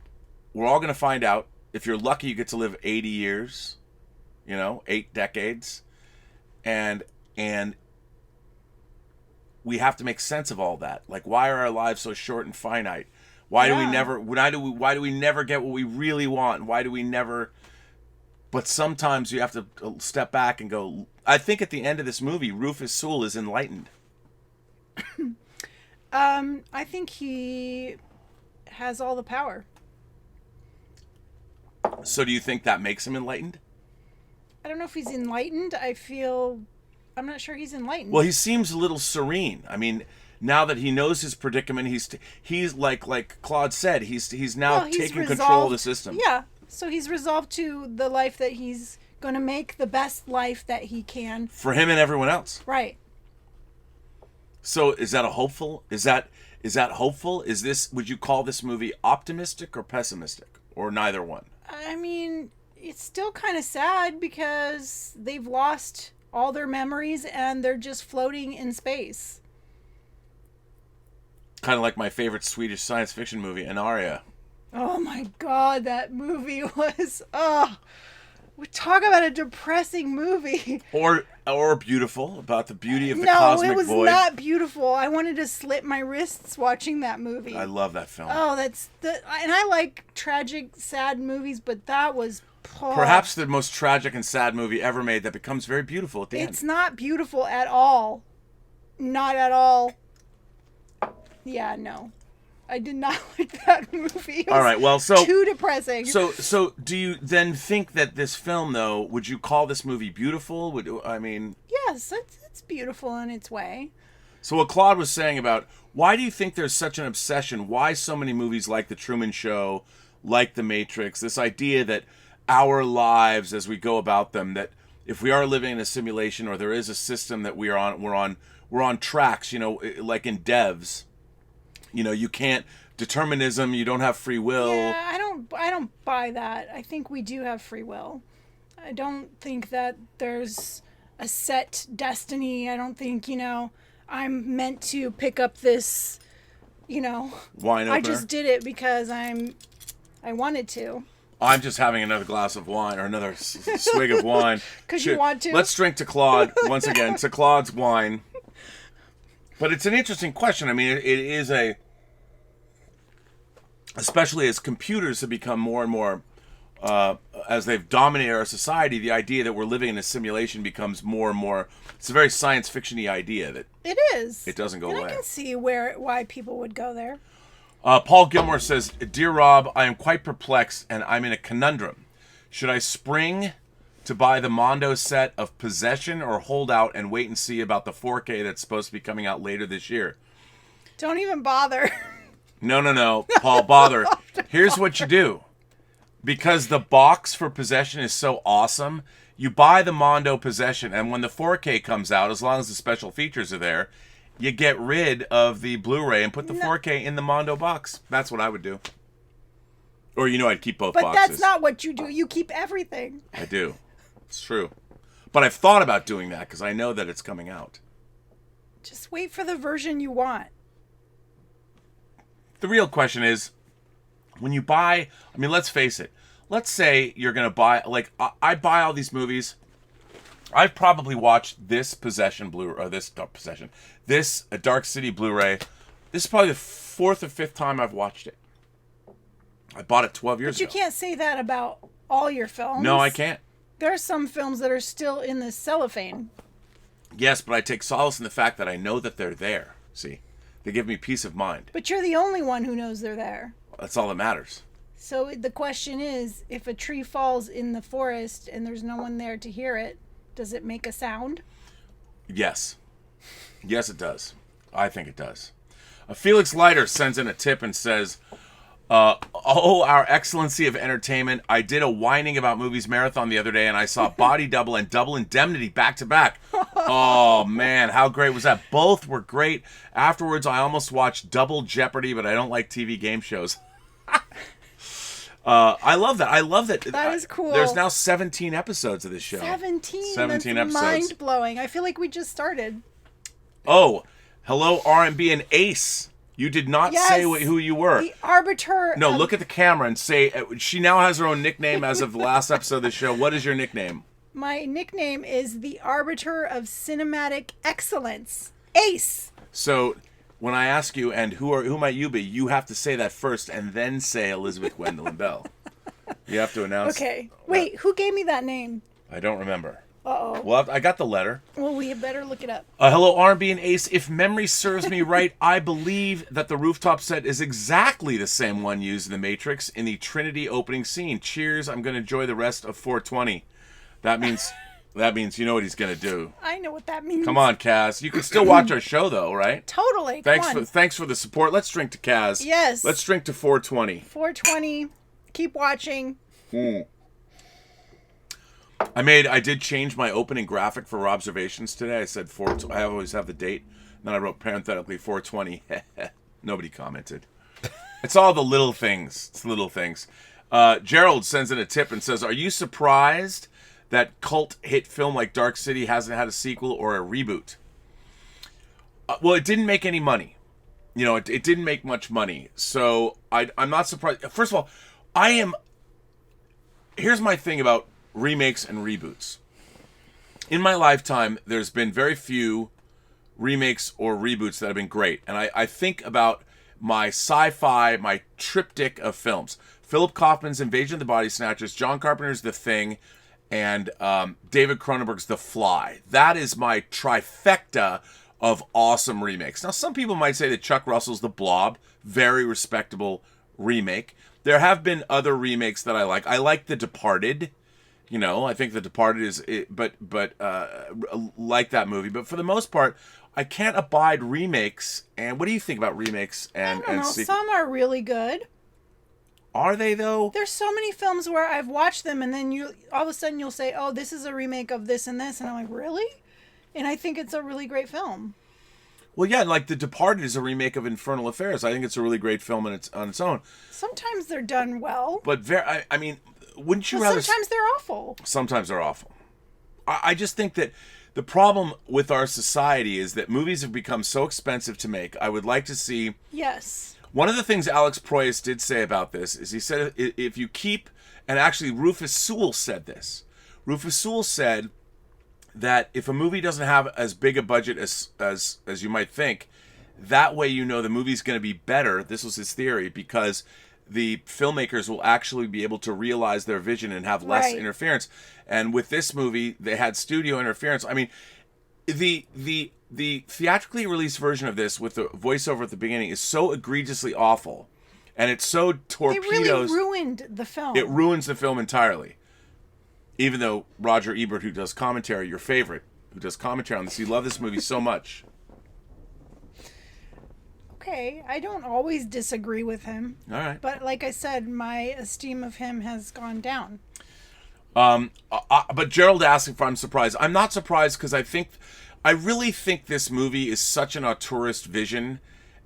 we're all going to find out. If you're lucky, you get to live 80 years, 8 decades. And we have to make sense of all that. Like, why are our lives so short and finite? Why do we never get what we really want? Why do we never? But sometimes you have to step back and go. I think at the end of this movie, Rufus Sewell is enlightened. I think he has all the power. So do you think that makes him enlightened? I don't know if he's enlightened. I'm not sure he's enlightened. Well, he seems a little serene. I mean, now that he knows his predicament, he's like Claude said, he's now taking control of the system. Yeah. So he's resolved to the life that he's going to make the best life that he can for him and everyone else. Right. So is that hopeful? Is that hopeful? Would you call this movie optimistic or pessimistic or neither one? I mean, it's still kind of sad because they've lost all their memories and they're just floating in space. Kind of like my favorite Swedish science fiction movie, Anaria. Oh my God, that movie was, we talk about a depressing movie. Or beautiful, about the beauty of the cosmic void. No, it was not beautiful. I wanted to slit my wrists watching that movie. I love that film. Oh, and I like tragic, sad movies, but that was perhaps the most tragic and sad movie ever made that becomes very beautiful at the end. It's not beautiful at all. Not at all. Yeah, no. I did not like that movie. All right, well, so too depressing. So do you then think that this film, though, would you call this movie beautiful? Yes, it's beautiful in its way. So what Claude was saying about why do you think there's such an obsession? Why so many movies like The Truman Show, like The Matrix? This idea that our lives, as we go about them, that if we are living in a simulation or there is a system that we're on tracks. Like in devs. You can't determinism. You don't have free will. Yeah, I don't buy that. I think we do have free will. I don't think that there's a set destiny. I don't think I'm meant to pick up this. Wine opener. I just did it because I wanted to. I'm just having another glass of wine or another swig of wine. Because you want to. Let's drink to Claude once again. To Claude's wine. But it's an interesting question. I mean, it is especially as computers have become more and more, as they've dominated our society, the idea that we're living in a simulation becomes more and more. It's a very science fiction-y idea that it is. It doesn't go away. I can see why people would go there. Paul Gilmore says, "Dear Rob, I am quite perplexed and I'm in a conundrum. Should I spring to buy the Mondo set of Possession or hold out and wait and see about the 4K that's supposed to be coming out later this year?" Don't even bother. No, Paul, bother. Here's what you do. Because the box for Possession is so awesome, you buy the Mondo Possession, and when the 4K comes out, as long as the special features are there, you get rid of the Blu-ray and put the 4K in the Mondo box. That's what I would do. Or, I'd keep both boxes. But that's not what you do. You keep everything. I do. It's true. But I've thought about doing that because I know that it's coming out. Just wait for the version you want. The real question is, when you buy, let's face it. Let's say you're going to buy, I buy all these movies. I've probably watched this Possession Blu-ray, or this Dark City Blu-ray. This is probably the 4th or 5th time I've watched it. I bought it 12 years ago. But you can't say that about all your films. No, I can't. There are some films that are still in the cellophane. Yes, but I take solace in the fact that I know that they're there. See? They give me peace of mind. But you're the only one who knows they're there. That's all that matters. So the question is, if a tree falls in the forest and there's no one there to hear it, does it make a sound? Yes. Yes, it does. I think it does. Felix Leiter sends in a tip and says, "Oh, our excellency of entertainment. I did a whining about movies marathon the other day, and I saw Body Double and Double Indemnity back to back. Oh, man, how great was that? Both were great. Afterwards, I almost watched Double Jeopardy, but I don't like TV game shows." I love that. That is cool. There's now 17 episodes of this show. 17 episodes. Mind-blowing. I feel like we just started. Oh, hello, R&B and Ace. You did not say who you were. The arbiter. No, look at the camera and say, she now has her own nickname as of the last episode of the show. What is your nickname? My nickname is the arbiter of cinematic excellence. Ace. So when I ask you, and who might you be, you have to say that first and then say Elizabeth Gwendolyn Bell. You have to announce. Okay. Wait, who gave me that name? I don't remember. Uh-oh. Well, I got the letter. Well, we had better look it up. Hello, R&B and Ace. If memory serves me right, I believe that the rooftop set is exactly the same one used in The Matrix in the Trinity opening scene. Cheers. I'm going to enjoy the rest of 420. That means you know what he's going to do. I know what that means. Come on, Kaz. You can still watch our show, though, right? Totally. Thanks for the support. Let's drink to Kaz. Yes. Let's drink to 420. 420. Keep watching. I did change my opening graphic for Robservations today. I said I always have the date. Then I wrote parenthetically 420. Nobody commented. It's all the little things. It's little things. Gerald sends in a tip and says, "Are you surprised that cult hit film like Dark City hasn't had a sequel or a reboot?" Well, it didn't make any money. You know, it didn't make much money. So I'm not surprised. First of all, here's my thing about remakes and reboots. In my lifetime, there's been very few remakes or reboots that have been great. And I think about my sci-fi, my triptych of films. Philip Kaufman's Invasion of the Body Snatchers, John Carpenter's The Thing, and David Cronenberg's The Fly. That is my trifecta of awesome remakes. Now, some people might say that Chuck Russell's The Blob, very respectable remake. There have been other remakes that I like. I like The Departed. You know, I think The Departed is, like that movie. But for the most part, I can't abide remakes. And what do you think about remakes and I don't know. Some are really good. Are they, though? There's so many films where I've watched them, and then all of a sudden you'll say, "Oh, this is a remake of this and this," and I'm like, "Really?" And I think it's a really great film. Well, yeah, like The Departed is a remake of Infernal Affairs. I think it's a really great film on its own. Sometimes they're done well. But I mean, wouldn't you rather? Sometimes they're awful. Sometimes they're awful. I just think that the problem with our society is that movies have become so expensive to make. I would like to see. Yes. One of the things Alex Proyas did say about this is he said if you keep, and actually Rufus Sewell said this. Rufus Sewell said that if a movie doesn't have as big a budget as you might think, that way you know the movie's going to be better. This was his theory, because the filmmakers will actually be able to realize their vision and have less interference. And with this movie, they had studio interference. I mean, the theatrically released version of this with the voiceover at the beginning is so egregiously awful, and it's so torpedoes. It really ruined the film. It ruins the film entirely. Even though Roger Ebert, who does commentary, your favorite, who does commentary on this, you love this movie so much. Okay, I don't always disagree with him. All right. But like I said, my esteem of him has gone down. But Gerald asked if I'm surprised. I'm not surprised, because I really think this movie is such an auteurist vision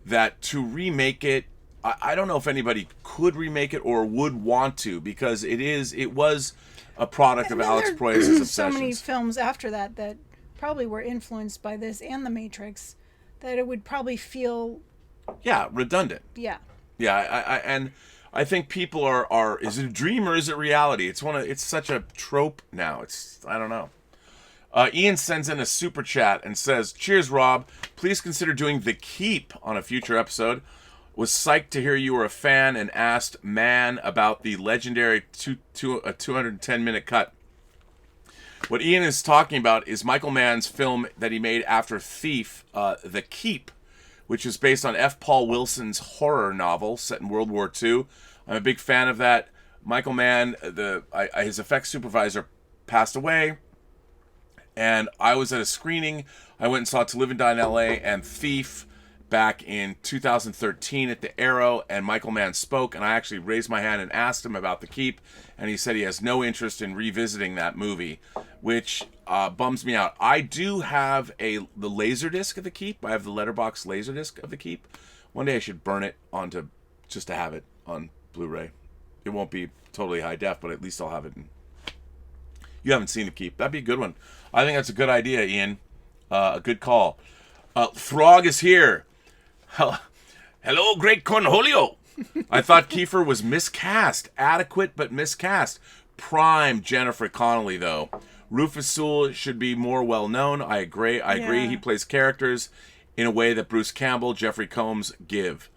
that to remake it, I don't know if anybody could remake it or would want to, because it was a product of Alex Proyas' obsessions. So many films after that probably were influenced by this and The Matrix, that it would probably feel... Yeah, redundant. Yeah. Yeah, and I think people are is it a dream or is it reality? It's such a trope now. I don't know. Ian sends in a super chat and says, "Cheers, Rob. Please consider doing The Keep on a future episode. Was psyched to hear you were a fan and asked Man about the legendary 210-minute cut." What Ian is talking about is Michael Mann's film that he made after Thief, The Keep, which is based on F. Paul Wilson's horror novel set in World War II. I'm a big fan of that. Michael Mann, his effects supervisor, passed away, and I was at a screening. I went and saw To Live and Die in L.A. and Thief back in 2013 at the Arrow, and Michael Mann spoke, and I actually raised my hand and asked him about The Keep, and he said he has no interest in revisiting that movie, which bums me out. I do have the Laserdisc of The Keep. I have the letterbox Laserdisc of The Keep. One day I should burn it just to have it on Blu-ray. It won't be totally high def, but at least I'll have it. You haven't seen The Keep. That'd be a good one. I think that's a good idea, Ian. A good call. Throg is here. Hello, great Cornholio. I thought Kiefer was miscast. Adequate, but miscast. Prime Jennifer Connelly, though. Rufus Sewell should be more well-known. I agree. Yeah. He plays characters in a way that Bruce Campbell, Jeffrey Combs give.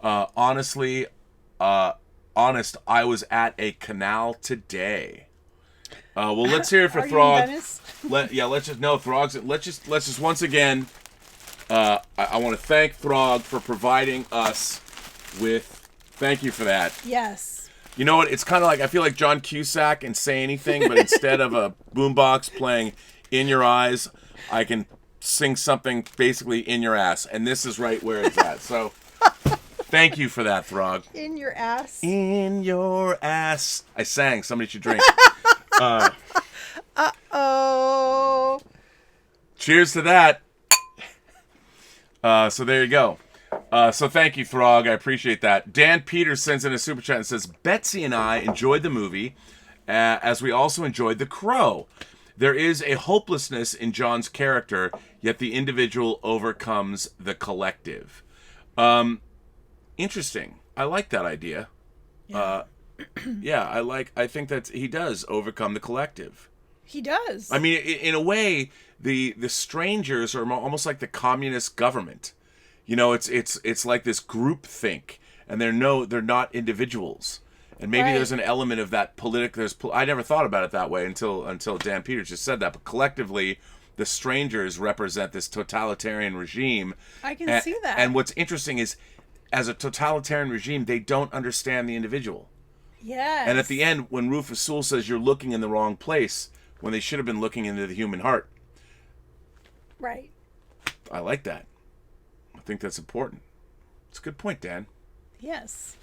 Honest, I was at a canal today. Well, let's hear it for Are Throg. you in Venice? Throg's. Let's just once again. I want to thank Throg for providing us with. Thank you for that. Yes. You know what? It's kind of like I feel like John Cusack and Say Anything, but instead of a boombox playing "In Your Eyes," I can sing something basically in your ass, and this is right where it's at. So, thank you for that, Throg. In your ass. In your ass. I sang. Somebody should drink. Uh-oh. Cheers to that. So there you go. So thank you, Throg. I appreciate that. Dan Peters sends in a super chat and says, Betsy and I enjoyed the movie, as we also enjoyed The Crow. There is a hopelessness in John's character, yet the individual overcomes the collective. Interesting. I like that idea. Yeah. I think that he does overcome the collective. He does. I mean, in a way, the strangers are almost like the communist government. You know, it's like this group think, and they're not individuals. And maybe there's an element of that I never thought about it that way until Dan Peters just said that. But collectively, the strangers represent this totalitarian regime. I can see that. And what's interesting is, as a totalitarian regime, they don't understand the individual. Yes. And at the end, when Rufus Sewell says you're looking in the wrong place, when they should have been looking into the human heart. Right. I like that. I think that's important. It's a good point, Dan. Yes.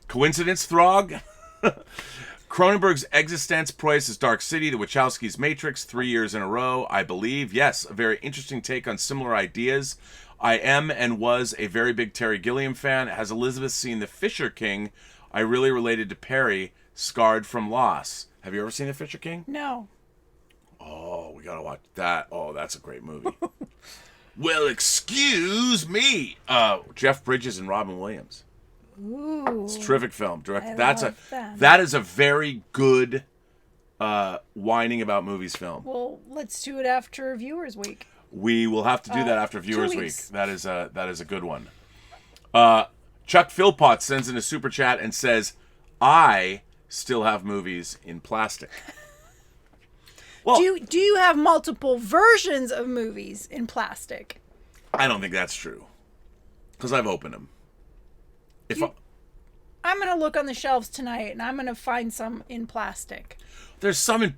Coincidence, Throg? Cronenberg's Existence, Proyas' Dark City, The Wachowskis' Matrix, 3 years in a row, I believe. Yes, a very interesting take on similar ideas. I am and was a very big Terry Gilliam fan. Has Elizabeth seen The Fisher King? I really related to Perry, scarred from loss. Have you ever seen The Fisher King? No. Oh, we gotta watch that. Oh, that's a great movie. Well, excuse me. Jeff Bridges and Robin Williams. Ooh. It's a terrific film. That That is a very good whining about movies film. Well, let's do it after Viewers Week. We will have to do that after 2 Viewers Week. weeks. That is a good one. Chuck Philpott sends in a super chat and says, I still have movies in plastic. Well, Do you have multiple versions of movies in plastic? I don't think that's true. Because I've opened them. I'm going to look on the shelves tonight and I'm going to find some in plastic. There are some in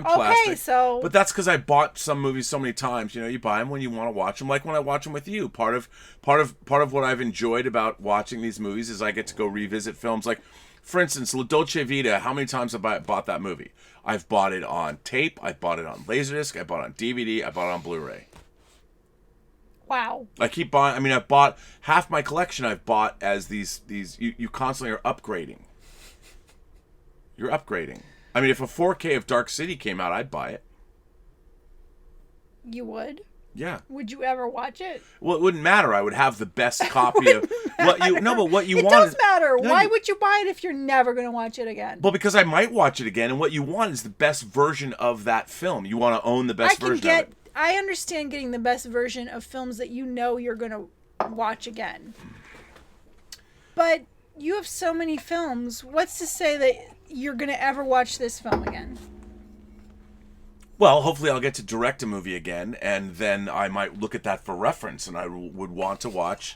plastic. Okay, so But that's because I bought some movies so many times. You know, you buy them when you want to watch them, like when I watch them with you. Part of what I've enjoyed about watching these movies is I get to go revisit films. Like, for instance, La Dolce Vita. How many times have I bought that movie? I've bought it on tape. I bought it on Laserdisc. I bought it on DVD. I bought it on Blu-ray. wow. I keep buying. I mean, I've bought half my collection. I've bought as these. You constantly are upgrading. You're upgrading. I mean, if a 4K of Dark City came out, I'd buy it. You would? Yeah. Would you ever watch it? Well, it wouldn't matter. I would have the best copy of what you. No, but what you It want. does matter. No, Why would you buy it if you're never going to watch it again? Well, because I might watch it again, and what you want is the best version of that film. You want to own the best version of it. I understand getting the best version of films that you know you're going to watch again. But you have so many films. What's to say that you're going to ever watch this film again? Well, hopefully I'll get to direct a movie again, and then I might look at that for reference, and I would want to watch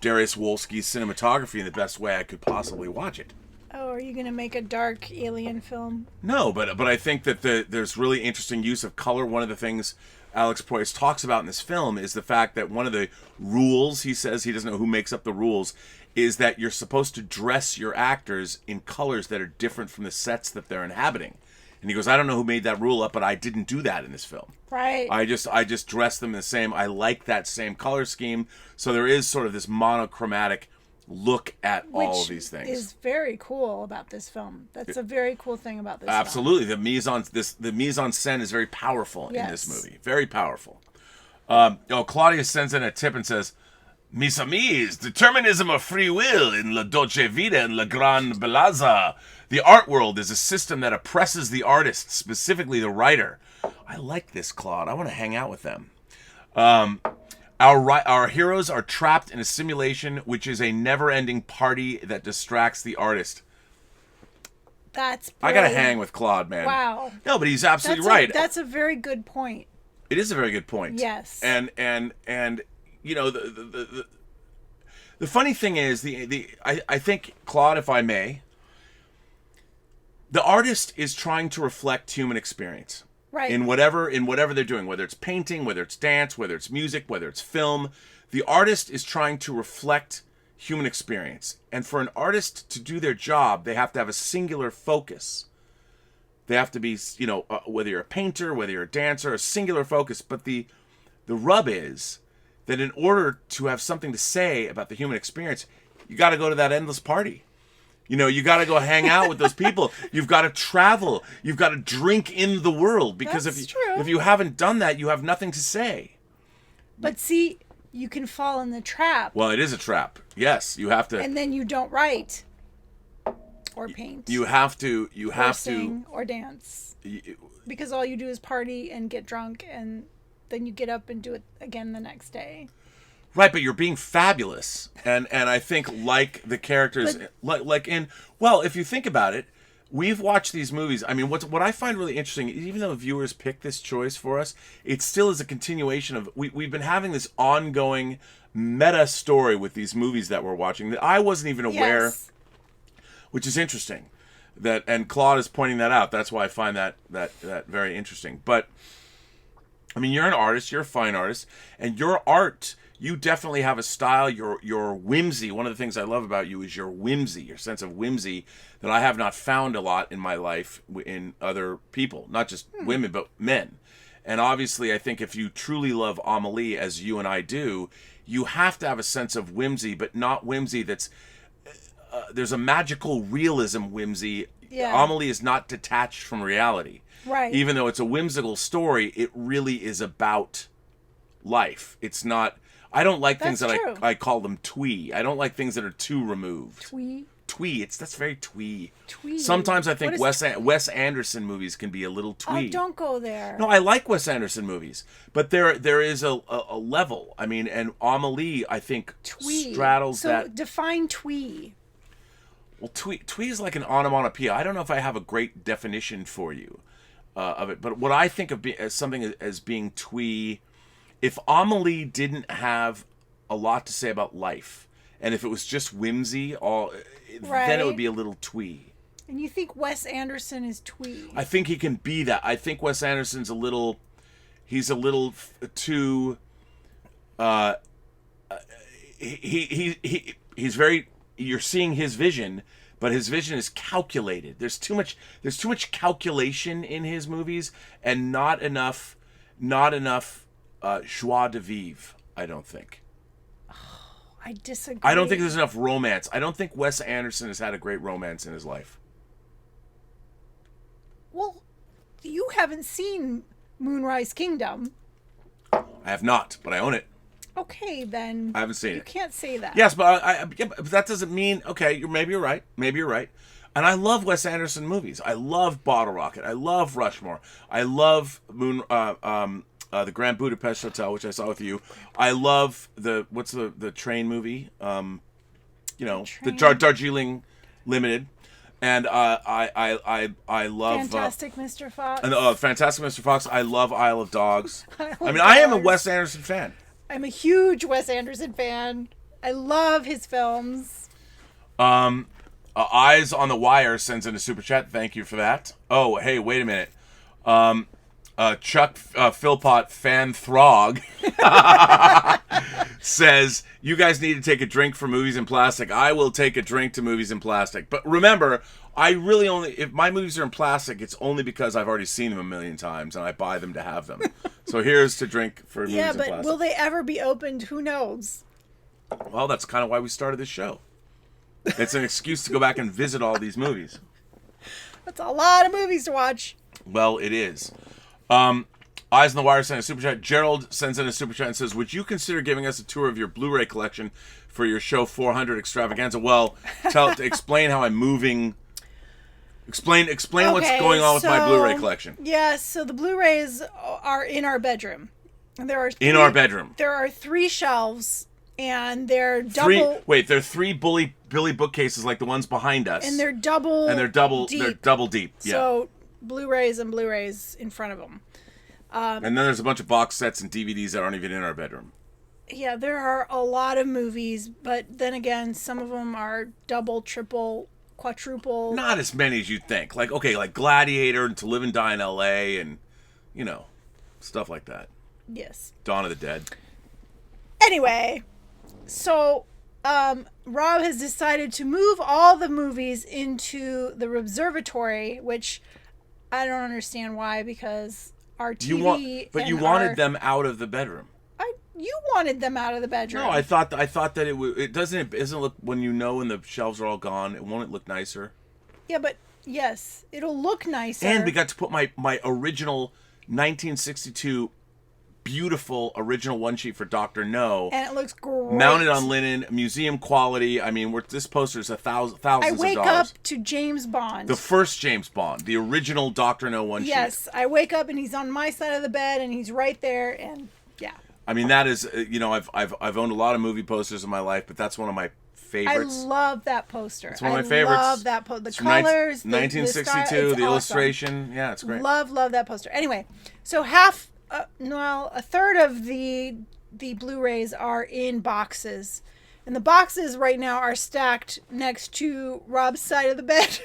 Darius Wolski's cinematography in the best way I could possibly watch it. Oh, are you going to make a dark alien film? No, but I think that there's really interesting use of color. One of the things Alex Proyas talks about in this film is the fact that one of the rules, he says, he doesn't know who makes up the rules, is that you're supposed to dress your actors in colors that are different from the sets that they're inhabiting. And he goes, I don't know who made that rule up, but I didn't do that in this film. Right. I just dressed them the same. I like that same color scheme. So there is sort of this monochromatic look at all of these things. Which is very cool about this film. That's a very cool thing about this Absolutely. The mise en scène is very powerful in this movie. Very powerful. Claudia sends in a tip and says, Mis amis, determinism of free will in La Dolce Vita and La Gran Bellezza. The art world is a system that oppresses the artist, specifically the writer. I like this, Claude. I want to hang out with them. Our heroes are trapped in a simulation, which is a never-ending party that distracts the artist. That's I brilliant. gotta hang with Claude, man. Wow. No, but he's absolutely right. That's a very good point. It is a very good point. Yes. And you know the funny thing is I think, Claude, if I may, the artist is trying to reflect human experience. Right. In whatever they're doing, whether it's painting, whether it's dance, whether it's music, whether it's film, the artist is trying to reflect human experience. And for an artist to do their job, they have to have a singular focus. They have to be, whether you're a painter, whether you're a dancer, a singular focus. But the rub is that in order to have something to say about the human experience, you got to go to that endless party. You got to go hang out with those people. You've got to travel. You've got to drink in the world. Because if you haven't done that, you have nothing to say. But see, you can fall in the trap. Well, it is a trap. Yes, you have to. And then you don't write or paint. You have to. Or sing or dance. Because all you do is party and get drunk, and then you get up and do it again the next day. Right, but you're being fabulous, and I think like the characters, if you think about it, we've watched these movies. I mean, what I find really interesting, even though viewers pick this choice for us, it still is a continuation of we've been having this ongoing meta story with these movies that we're watching that I wasn't even aware, Yes. which is interesting. And Claude is pointing that out. That's why I find that very interesting. But I mean, you're an artist, you're a fine artist, and your art. You definitely have a style, your whimsy. One of the things I love about you is your whimsy, your sense of whimsy that I have not found a lot in my life in other people, not just women, but men. And obviously, I think if you truly love Amelie, as you and I do, you have to have a sense of whimsy, but not whimsy that's... there's a magical realism whimsy. Yeah. Amelie is not detached from reality. Right. Even though it's a whimsical story, it really is about life. It's not... I don't like things that I call them twee. I don't like things that are too removed. Twee. That's very twee. Sometimes I think Wes Anderson movies can be a little twee. Oh, don't go there. No, I like Wes Anderson movies, but there is a level. I mean, and Amelie, I think, straddles that. So define twee. Well, twee is like an onomatopoeia. I don't know if I have a great definition for you of it, but what I think of as something as being twee. If Amelie didn't have a lot to say about life, and if it was just whimsy, then it would be a little twee. And you think Wes Anderson is twee? I think he can be that. I think Wes Anderson's he's a little too. He's very. You're seeing his vision, but his vision is calculated. There's too much calculation in his movies, and not enough. Joie de vivre, I don't think. I disagree. I don't think there's enough romance. I don't think Wes Anderson has had a great romance in his life. Well, you haven't seen Moonrise Kingdom. I have not, but I own it. Okay, then. I haven't seen it. You can't say that. Yes, but but that doesn't mean... Okay, maybe you're right. And I love Wes Anderson movies. I love Bottle Rocket. I love Rushmore. I love the Grand Budapest Hotel, which I saw with you. I love what's the train movie? The Darjeeling Limited, and I love Fantastic Mr. Fox. And Fantastic Mr. Fox. I love Isle of Dogs. I am a Wes Anderson fan. I'm a huge Wes Anderson fan. I love his films. Eyes on the Wire sends in a super chat. Thank you for that. Oh, hey, wait a minute. Chuck Philpott Fan Throg says, you guys need to take a drink for Movies in Plastic. I will take a drink to Movies in Plastic. But remember, I really only, if my movies are in plastic, it's only because I've already seen them a million times and I buy them to have them. So here's to drink for Movies in Plastic. Yeah, but will they ever be opened? Who knows? Well, that's kind of why we started this show. It's an excuse to go back and visit all these movies. That's a lot of movies to watch. Well, it is. Eyes on the Wire sent a super chat. Gerald sends in a super chat and says, would you consider giving us a tour of your Blu-ray collection for your show 400 extravaganza? Well, explain how I'm moving. Explain what's going on with my Blu-ray collection. Yes, so the Blu-rays are in our bedroom. In our bedroom. There are 3 shelves, and they're double. They're 3 Billy bookcases like the ones behind us. And they're double. Deep. They're double deep. Yeah. So Blu-rays and Blu-rays in front of them. And then there's a bunch of box sets and DVDs that aren't even in our bedroom. Yeah, there are a lot of movies, but then again, some of them are double, triple, quadruple. Not as many as you'd think. Like Gladiator and To Live and Die in L.A. and, stuff like that. Yes. Dawn of the Dead. Anyway, so Rob has decided to move all the movies into the Robservatory, which I don't understand why, because our TV. You wanted them out of the bedroom. You wanted them out of the bedroom. No, I thought that it doesn't look, when the shelves are all gone, won't it look nicer? Yeah, but yes, it'll look nicer. And we got to put my original 1962 beautiful original one sheet for Dr. No. And it looks great. Mounted on linen, museum quality. I mean, this poster is thousands of dollars. I wake up to James Bond. The first James Bond, the original Dr. No one sheet. Yes, I wake up and he's on my side of the bed and he's right there, and yeah. I mean, that is, I've owned a lot of movie posters in my life, but that's one of my favorites. I love that poster. It's one of my favorites. I love that poster. The colors, 1962, the illustration. Awesome. Yeah, it's great. Love that poster. Anyway, so a third of the Blu-rays are in boxes. And the boxes right now are stacked next to Rob's side of the bed.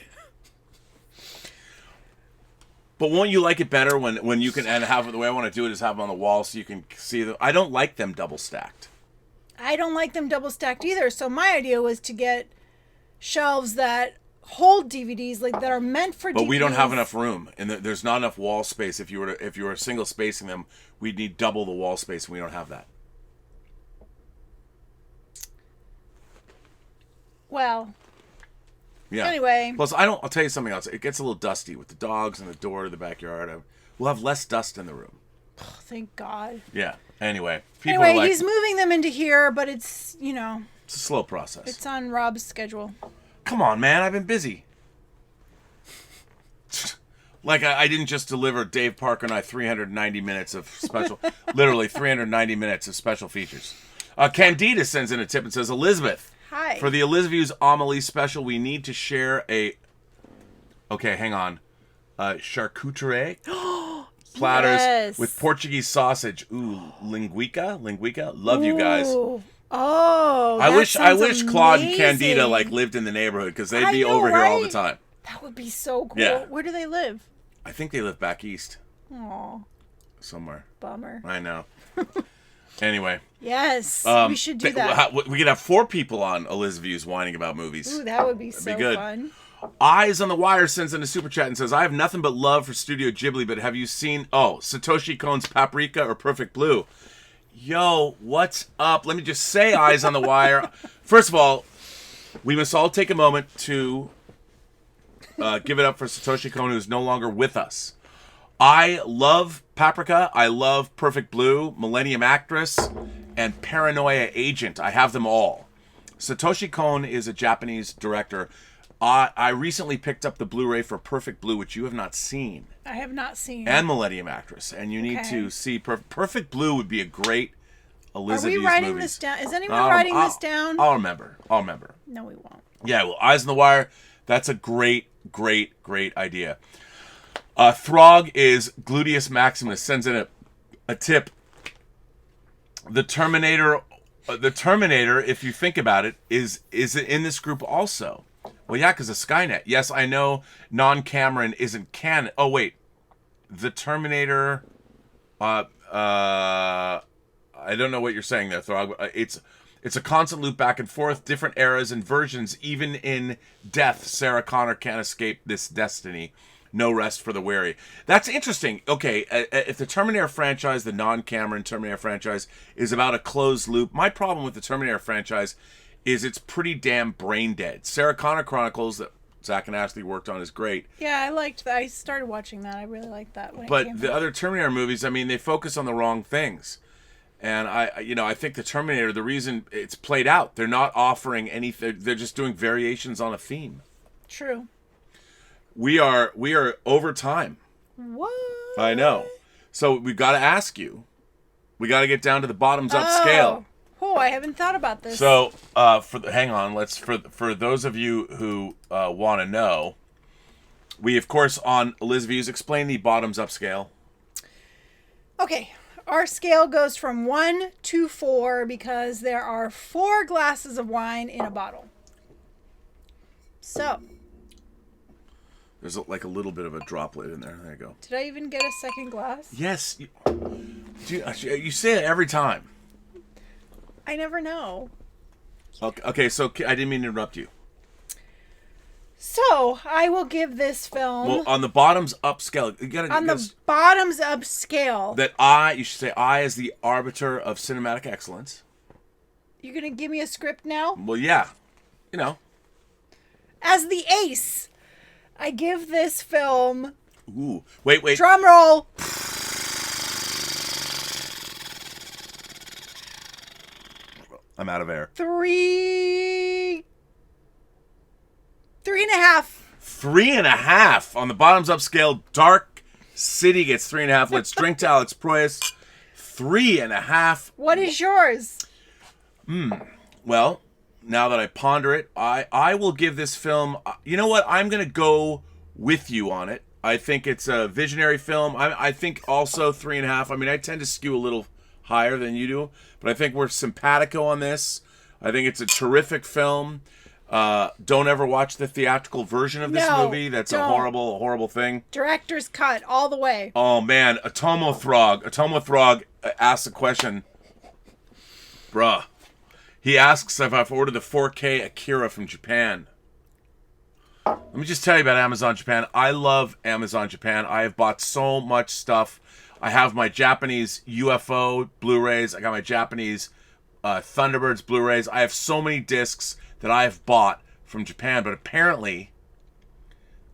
But won't you like it better when you can, and have the way I want to do it is have them on the wall so you can see them. I don't like them double stacked. I don't like them double stacked either. So my idea was to get shelves that hold DVDs, like that are meant for DVDs. But we don't have enough room, and there's not enough wall space. If you were single spacing them, we'd need double the wall space, and we don't have that. Well. Yeah. Anyway. Plus, I'll tell you something else. It gets a little dusty with the dogs and the door to the backyard. We'll have less dust in the room. Oh, thank God. Yeah. Anyway. He's moving them into here, but it's, It's a slow process. It's on Rob's schedule. Come on, man. I've been busy. Like, I didn't just deliver Dave Parker and I 390 minutes of special... literally 390 minutes of special features. Candida sends in a tip and says, Elizabeth... Hi. For the Elizabeth's Amelie special, we need to share a... Okay, hang on. Charcuterie platters with Portuguese sausage. Ooh, linguica? Love you guys. Oh, I wish Claude and amazing. Candida lived in the neighborhood, because they'd be over here all the time. That would be so cool. Yeah. Where do they live? I think they live back east. Aw. Somewhere. Bummer. I know. Anyway. Yes, we should do that. We could have 4 people on Elizabeth's whining about movies. Ooh, that would be so good. fun. Eyes on the Wire sends in a super chat and says, I have nothing but love for Studio Ghibli, but have you seen, Satoshi Kon's Paprika or Perfect Blue? Yo, what's up? Let me just say, Eyes on the Wire. First of all, we must all take a moment to give it up for Satoshi Kon, who's no longer with us. I love Paprika. I love Perfect Blue, Millennium Actress, and Paranoia Agent. I have them all. Satoshi Kon is a Japanese director. I recently picked up the Blu-ray for Perfect Blue, which you have not seen. I have not seen. And Millennium Actress. And you need to see... Perfect Blue would be a great Elizabeth Are we writing this down? Is anyone writing this down? I'll remember. No, we won't. Yeah, well, Eyes on the Wire, that's a great idea. Throg is Gluteus Maximus, sends in a tip. The Terminator, if you think about it, is in this group also. Well, yeah, because of Skynet. Yes, I know non-Cameron isn't canon. Oh, wait. The Terminator... I don't know what you're saying there, Throg. It's a constant loop back and forth, different eras and versions. Even in death, Sarah Connor can't escape this destiny. No rest for the weary. That's interesting. Okay, if the Terminator franchise, the non-Cameron Terminator franchise, is about a closed loop, my problem with the Terminator franchise is it's pretty damn brain dead. Sarah Connor Chronicles, Zach and Ashley worked on is great. Yeah, I liked that. I started watching that. I really liked that. When it But came the out. other Terminator movies, I mean, they focus on the wrong things. And I think the Terminator, the reason it's played out, they're not offering anything. They're just doing variations on a theme. True. We are over time. What? I know. So we've got to ask you. We got to get down to the bottoms up scale. Oh, I haven't thought about this. So, hang on. For those of you who want to know, we of course on Liz Views explain the bottoms up scale. Okay, our scale goes from 1 to 4 because there are 4 glasses of wine in a bottle. So, There's like a little bit of a droplet in there. There you go. did I even get a second glass? Yes. You say it every time. I never know. Okay, so I didn't mean to interrupt you. So, I will give this film Well, on the bottoms up scale, you gotta on the bottoms up scale. you should say I as the arbiter of cinematic excellence. You're going to give me a script now? Well, yeah. You know. As the ace, I give this film, Ooh. Wait. drum roll, I'm out of air. 3.5. 3.5 on the bottoms up scale. Dark City gets 3.5. Let's drink to Alex Proyas. 3.5. What is yours? Well, now that I ponder it, I will give this film. You know what? I'm gonna go with you on it. I think it's a visionary film. I think also 3.5. I mean, I tend to skew a little higher than you do, but I think we're simpatico on this. I think it's a terrific film. Don't ever watch the theatrical version of this movie. That's a horrible thing. Director's cut all the way. Oh man, Atomo Throg asks a question. Bruh. He asks if I've ordered the 4K Akira from Japan. Let me just tell you about Amazon Japan. I love Amazon Japan. I have bought so much stuff. I have my Japanese UFO Blu-rays. I got my Japanese Thunderbirds Blu-rays. I have so many discs that I have bought from Japan, but apparently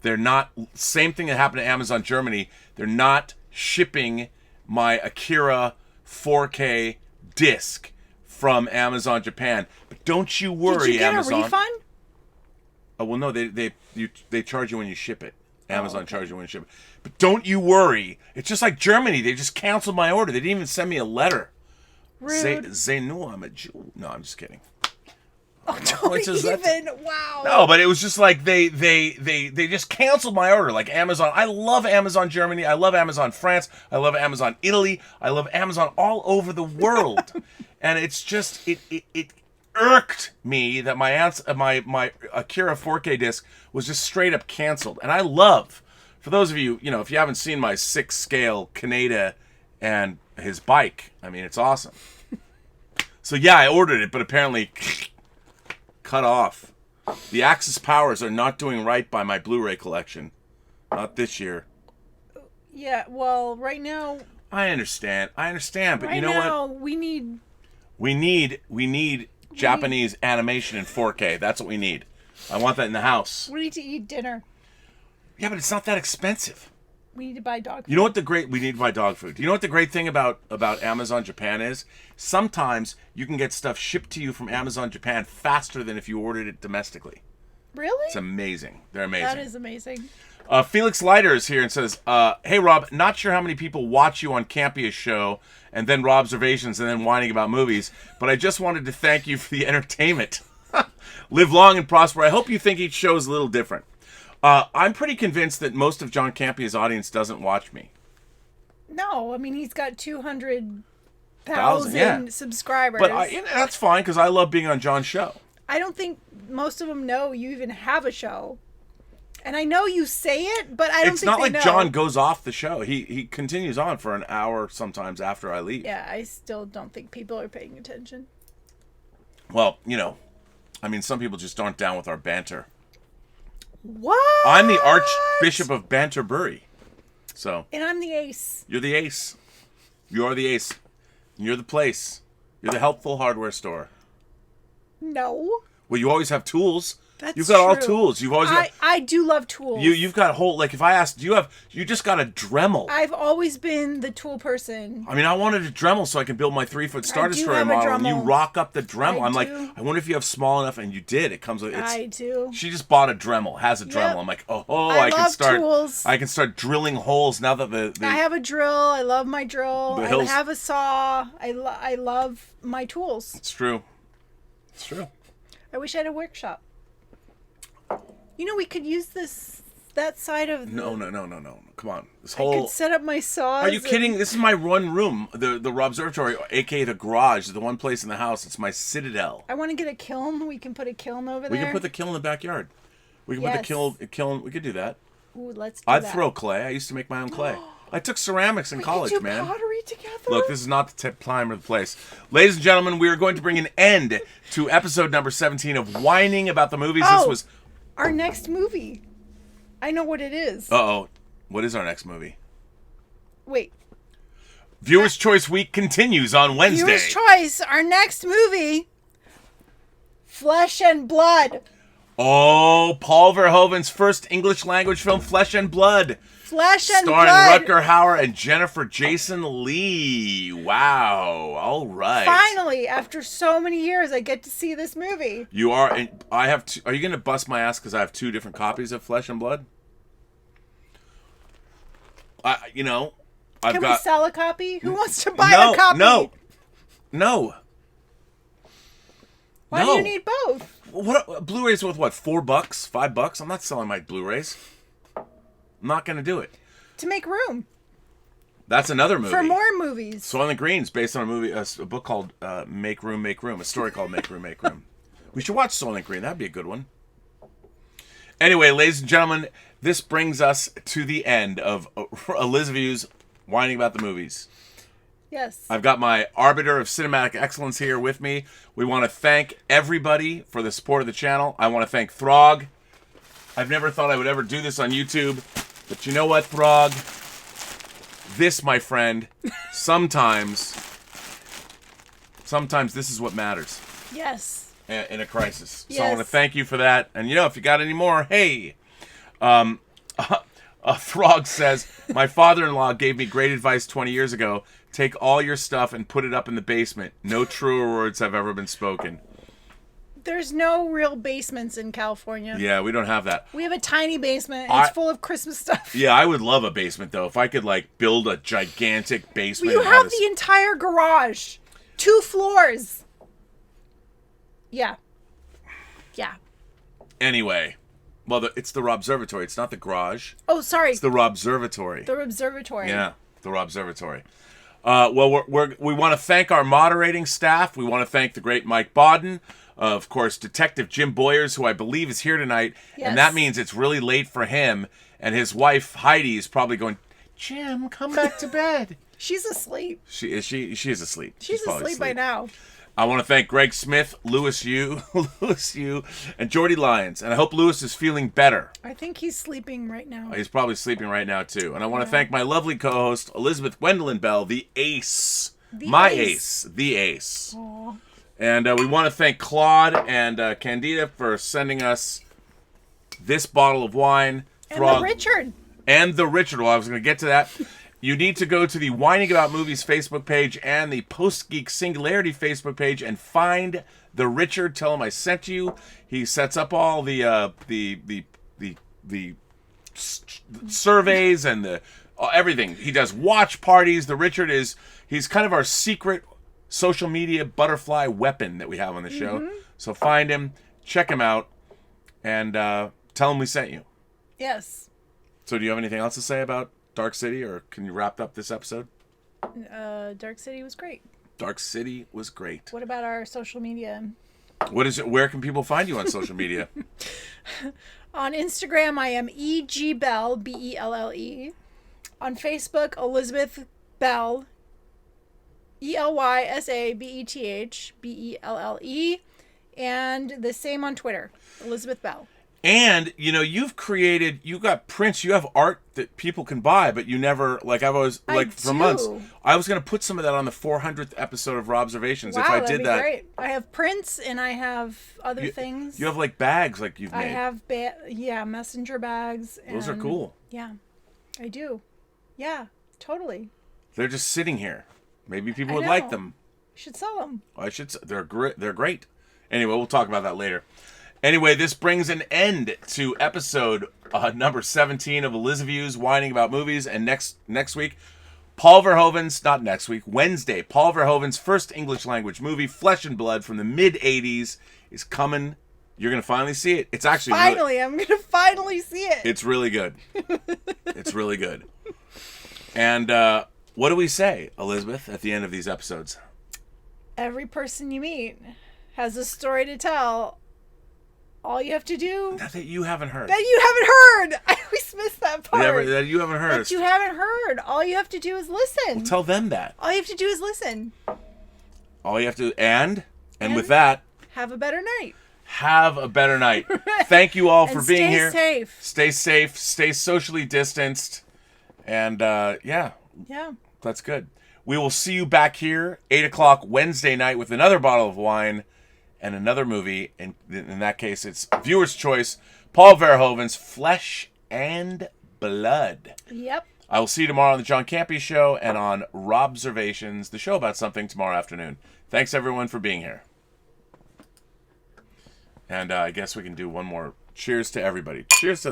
they're not. Same thing that happened to Amazon Germany. They're not shipping my Akira 4K disc from Amazon Japan. But don't you worry, Did you get Amazon. a refund? Oh well, no, they charge you when you ship it. Amazon charges you when you ship it. But don't you worry. It's just like Germany. They just canceled my order. They didn't even send me a letter. Rude. They know I'm a Jew. No, I'm just kidding. Oh, don't even. Wow. No, but it was just like they just canceled my order. Like Amazon. I love Amazon Germany. I love Amazon France. I love Amazon Italy. I love Amazon all over the world. And it's just it irked me that my Akira 4K disc was just straight up canceled. And I love, for those of you, if you haven't seen my 6 scale Kaneda and his bike, I mean, it's awesome. So yeah, I ordered it, but apparently cut off. The Axis powers are not doing right by my Blu-ray collection. Not this year. Yeah, well, right now. I understand, but Right you know now, what? we need. We need Japanese animation in 4K. That's what we need. I want that in the house. We need to eat dinner. Yeah, but it's not that expensive. We need to buy dog food. You know what we need to buy dog food. You know what the great thing about Amazon Japan is? Sometimes you can get stuff shipped to you from Amazon Japan faster than if you ordered it domestically. Really? It's amazing. They're amazing. That is amazing. Felix Leiter is here and says, hey, Rob, not sure how many people watch you on Campia's show and then Robservations and then whining about movies, but I just wanted to thank you for the entertainment. Live long and prosper. I hope you think each show is a little different. I'm pretty convinced that most of John Campia's audience doesn't watch me. No, I mean, he's got 200,000 subscribers. But that's fine because I love being on John's show. I don't think most of them know you even have a show. And I know you say it, but I don't think they know. It's not like John goes off the show. He continues on for an hour sometimes after I leave. Yeah, I still don't think people are paying attention. Well, I mean, some people just aren't down with our banter. What? I'm the Archbishop of Banterbury. So. And I'm the ace. You're the ace. You're the ace. You're the place. You're the helpful hardware store. No. Well, you always have tools. That's You've got all true. tools. You've always got... I do love tools. You've got a whole... Like, if I asked, you just got a Dremel. I've always been the tool person. I mean, I wanted a Dremel so I can build my 3-foot Star do Destroyer have a model, and you Dremel. rock up the Dremel. I I'm like, do. I wonder if you have small enough, and you did. It comes with... I do. She just bought a Dremel, has a Dremel. Yep. I'm like, I can love start... tools. I can start drilling holes now that the I have a drill. I love my drill. The I hills- have a saw. I love my tools. It's true. It's true. I wish I had a workshop. You know, we could use that side of the... No. Come on. This I whole... could set up my saws. Are you kidding? This is my one room. The Robservatory, aka the garage, is the one place in the house. It's my citadel. I want to get a kiln. We can put a kiln over We there. can put the kiln in the backyard. We can put the kiln. We could do that. Ooh, let's do I'd that. throw clay. I used to make my own clay. I took ceramics in college, we could do man. pottery together. Look, this is not the time or the place. Ladies and gentlemen, we are going to bring an end to episode number 17 of Whining About the Movies. This was... our next movie. I know what it is. Uh-oh. What is our next movie? Wait. Viewers' Choice Week continues on Wednesday. Viewer's Choice. Our next movie. Flesh and Blood. Oh, Paul Verhoeven's first English language film, Flesh and Blood. Flesh and Starring Blood. Rutger Hauer and Jennifer Jason Leigh. Wow. All right. Finally, after so many years, I get to see this movie. You are... And I have... Are you going to bust my ass because I have 2 different copies of Flesh and Blood? I've Can we got... sell a copy? Who wants to buy No, a copy? no. Why No. do you need both? What Blu-rays worth what? $4? $5? I'm not selling my Blu-rays. I'm not gonna do it. To make room That's another movie. for more movies. Soylent Green's based on a book called Make Room, Make Room. A story called Make Room, Make Room. We should watch Soylent Green. That'd be a good one. Anyway, ladies and gentlemen, this brings us to the end of Elizabeth's Whining About the Movies. Yes. I've got my arbiter of cinematic excellence here with me. We want to thank everybody for the support of the channel. I want to thank Throg. I've never thought I would ever do this on YouTube, but you know what, Throg? This, my friend, sometimes this is what matters Yes. in a crisis. So I Yes. want to thank you for that. And if you got any more, hey. Throg says, my father-in-law gave me great advice 20 years ago. Take all your stuff and put it up in the basement. No truer words have ever been spoken. There's no real basements in California. Yeah, we don't have that. We have a tiny basement. And it's full of Christmas stuff. Yeah, I would love a basement, though. If I could, build a gigantic basement. You and have a the entire garage. 2 floors. Yeah. Yeah. Anyway. Well, it's the Robservatory. It's not the garage. Oh, sorry. It's the Robservatory. The observatory. Yeah, the Robservatory. Well, we want to thank our moderating staff. We want to thank the great Mike Bodden. Of course, Detective Jim Boyers, who I believe is here tonight. Yes. And that means it's really late for him. And his wife, Heidi, is probably going, Jim, come back to bed. She's asleep. She is asleep. She's probably asleep by now. I want to thank Greg Smith, Louis Yu, and Jordy Lyons. And I hope Louis is feeling better. I think he's sleeping right now. He's probably sleeping right now, too. And I want to thank my lovely co-host, Elizabeth Gwendolyn Bell, the ace. The ace. Aw. And we want to thank Claude and Candida for sending us this bottle of wine. And the Richard. And the Richard. Well, I was going to get to that. You need to go to the Whining About Movies Facebook page and the Post-Geek Singularity Facebook page and find the Richard. Tell him I sent you. He sets up all the surveys and the everything. He does watch parties. The Richard he's kind of our secret social media butterfly weapon that we have on the show. Mm-hmm. So find him, check him out, and tell him we sent you. Yes. So do you have anything else to say about Dark City, or can you wrap up this episode? Dark City was great. Dark City was great. What about our social media? What is it? Where can people find you on social media? On Instagram, I am E.G. Bell, B-E-L-L-E. On Facebook, Elizabeth Bell, E-L-Y-S-A-B-E-T-H, B-E-L-L-E. And the same on Twitter, Elizabeth Bell. And, you got prints, you have art that people can buy, but you never, like, I've always, like, for months, I was going to put some of that on the 400th episode of Robservations. Wow, if I that'd did be that. great. I have prints and I have other things. You have, like, bags like you've made. I have, messenger bags. Those are cool. Yeah, I do. Yeah, totally. They're just sitting here. Maybe people would know. like them. You should sell them. They're great. They're great. Anyway, we'll talk about that later. Anyway, this brings an end to episode number 17 of Elizaviews, whining about movies. And next week, Paul Verhoeven's, not next week, Wednesday, Paul Verhoeven's first English language movie, Flesh and Blood, from the mid-'80s, is coming. You're going to finally see it. It's actually I'm going to finally see it. It's really good. It's really good. And what do we say, Elizabeth, at the end of these episodes? Every person you meet has a story to tell. All you have to do... That you haven't heard. That you haven't heard! I always missed that part. That you haven't heard. That you haven't heard. All you have to do is listen. Well, tell them that. All you have to do is listen. All you have to... And with that... Have a better night. Have a better night. Thank you all for being here. Stay safe. Stay safe. Stay socially distanced. And, yeah. That's good. We will see you back here, 8 o'clock Wednesday night, with another bottle of wine and another movie. In that case, it's viewer's choice. Paul Verhoeven's Flesh and Blood. Yep. I will see you tomorrow on the John Campy Show and on Robservations, the show about something, tomorrow afternoon. Thanks, everyone, for being here. And I guess we can do one more. Cheers to everybody. Cheers to that.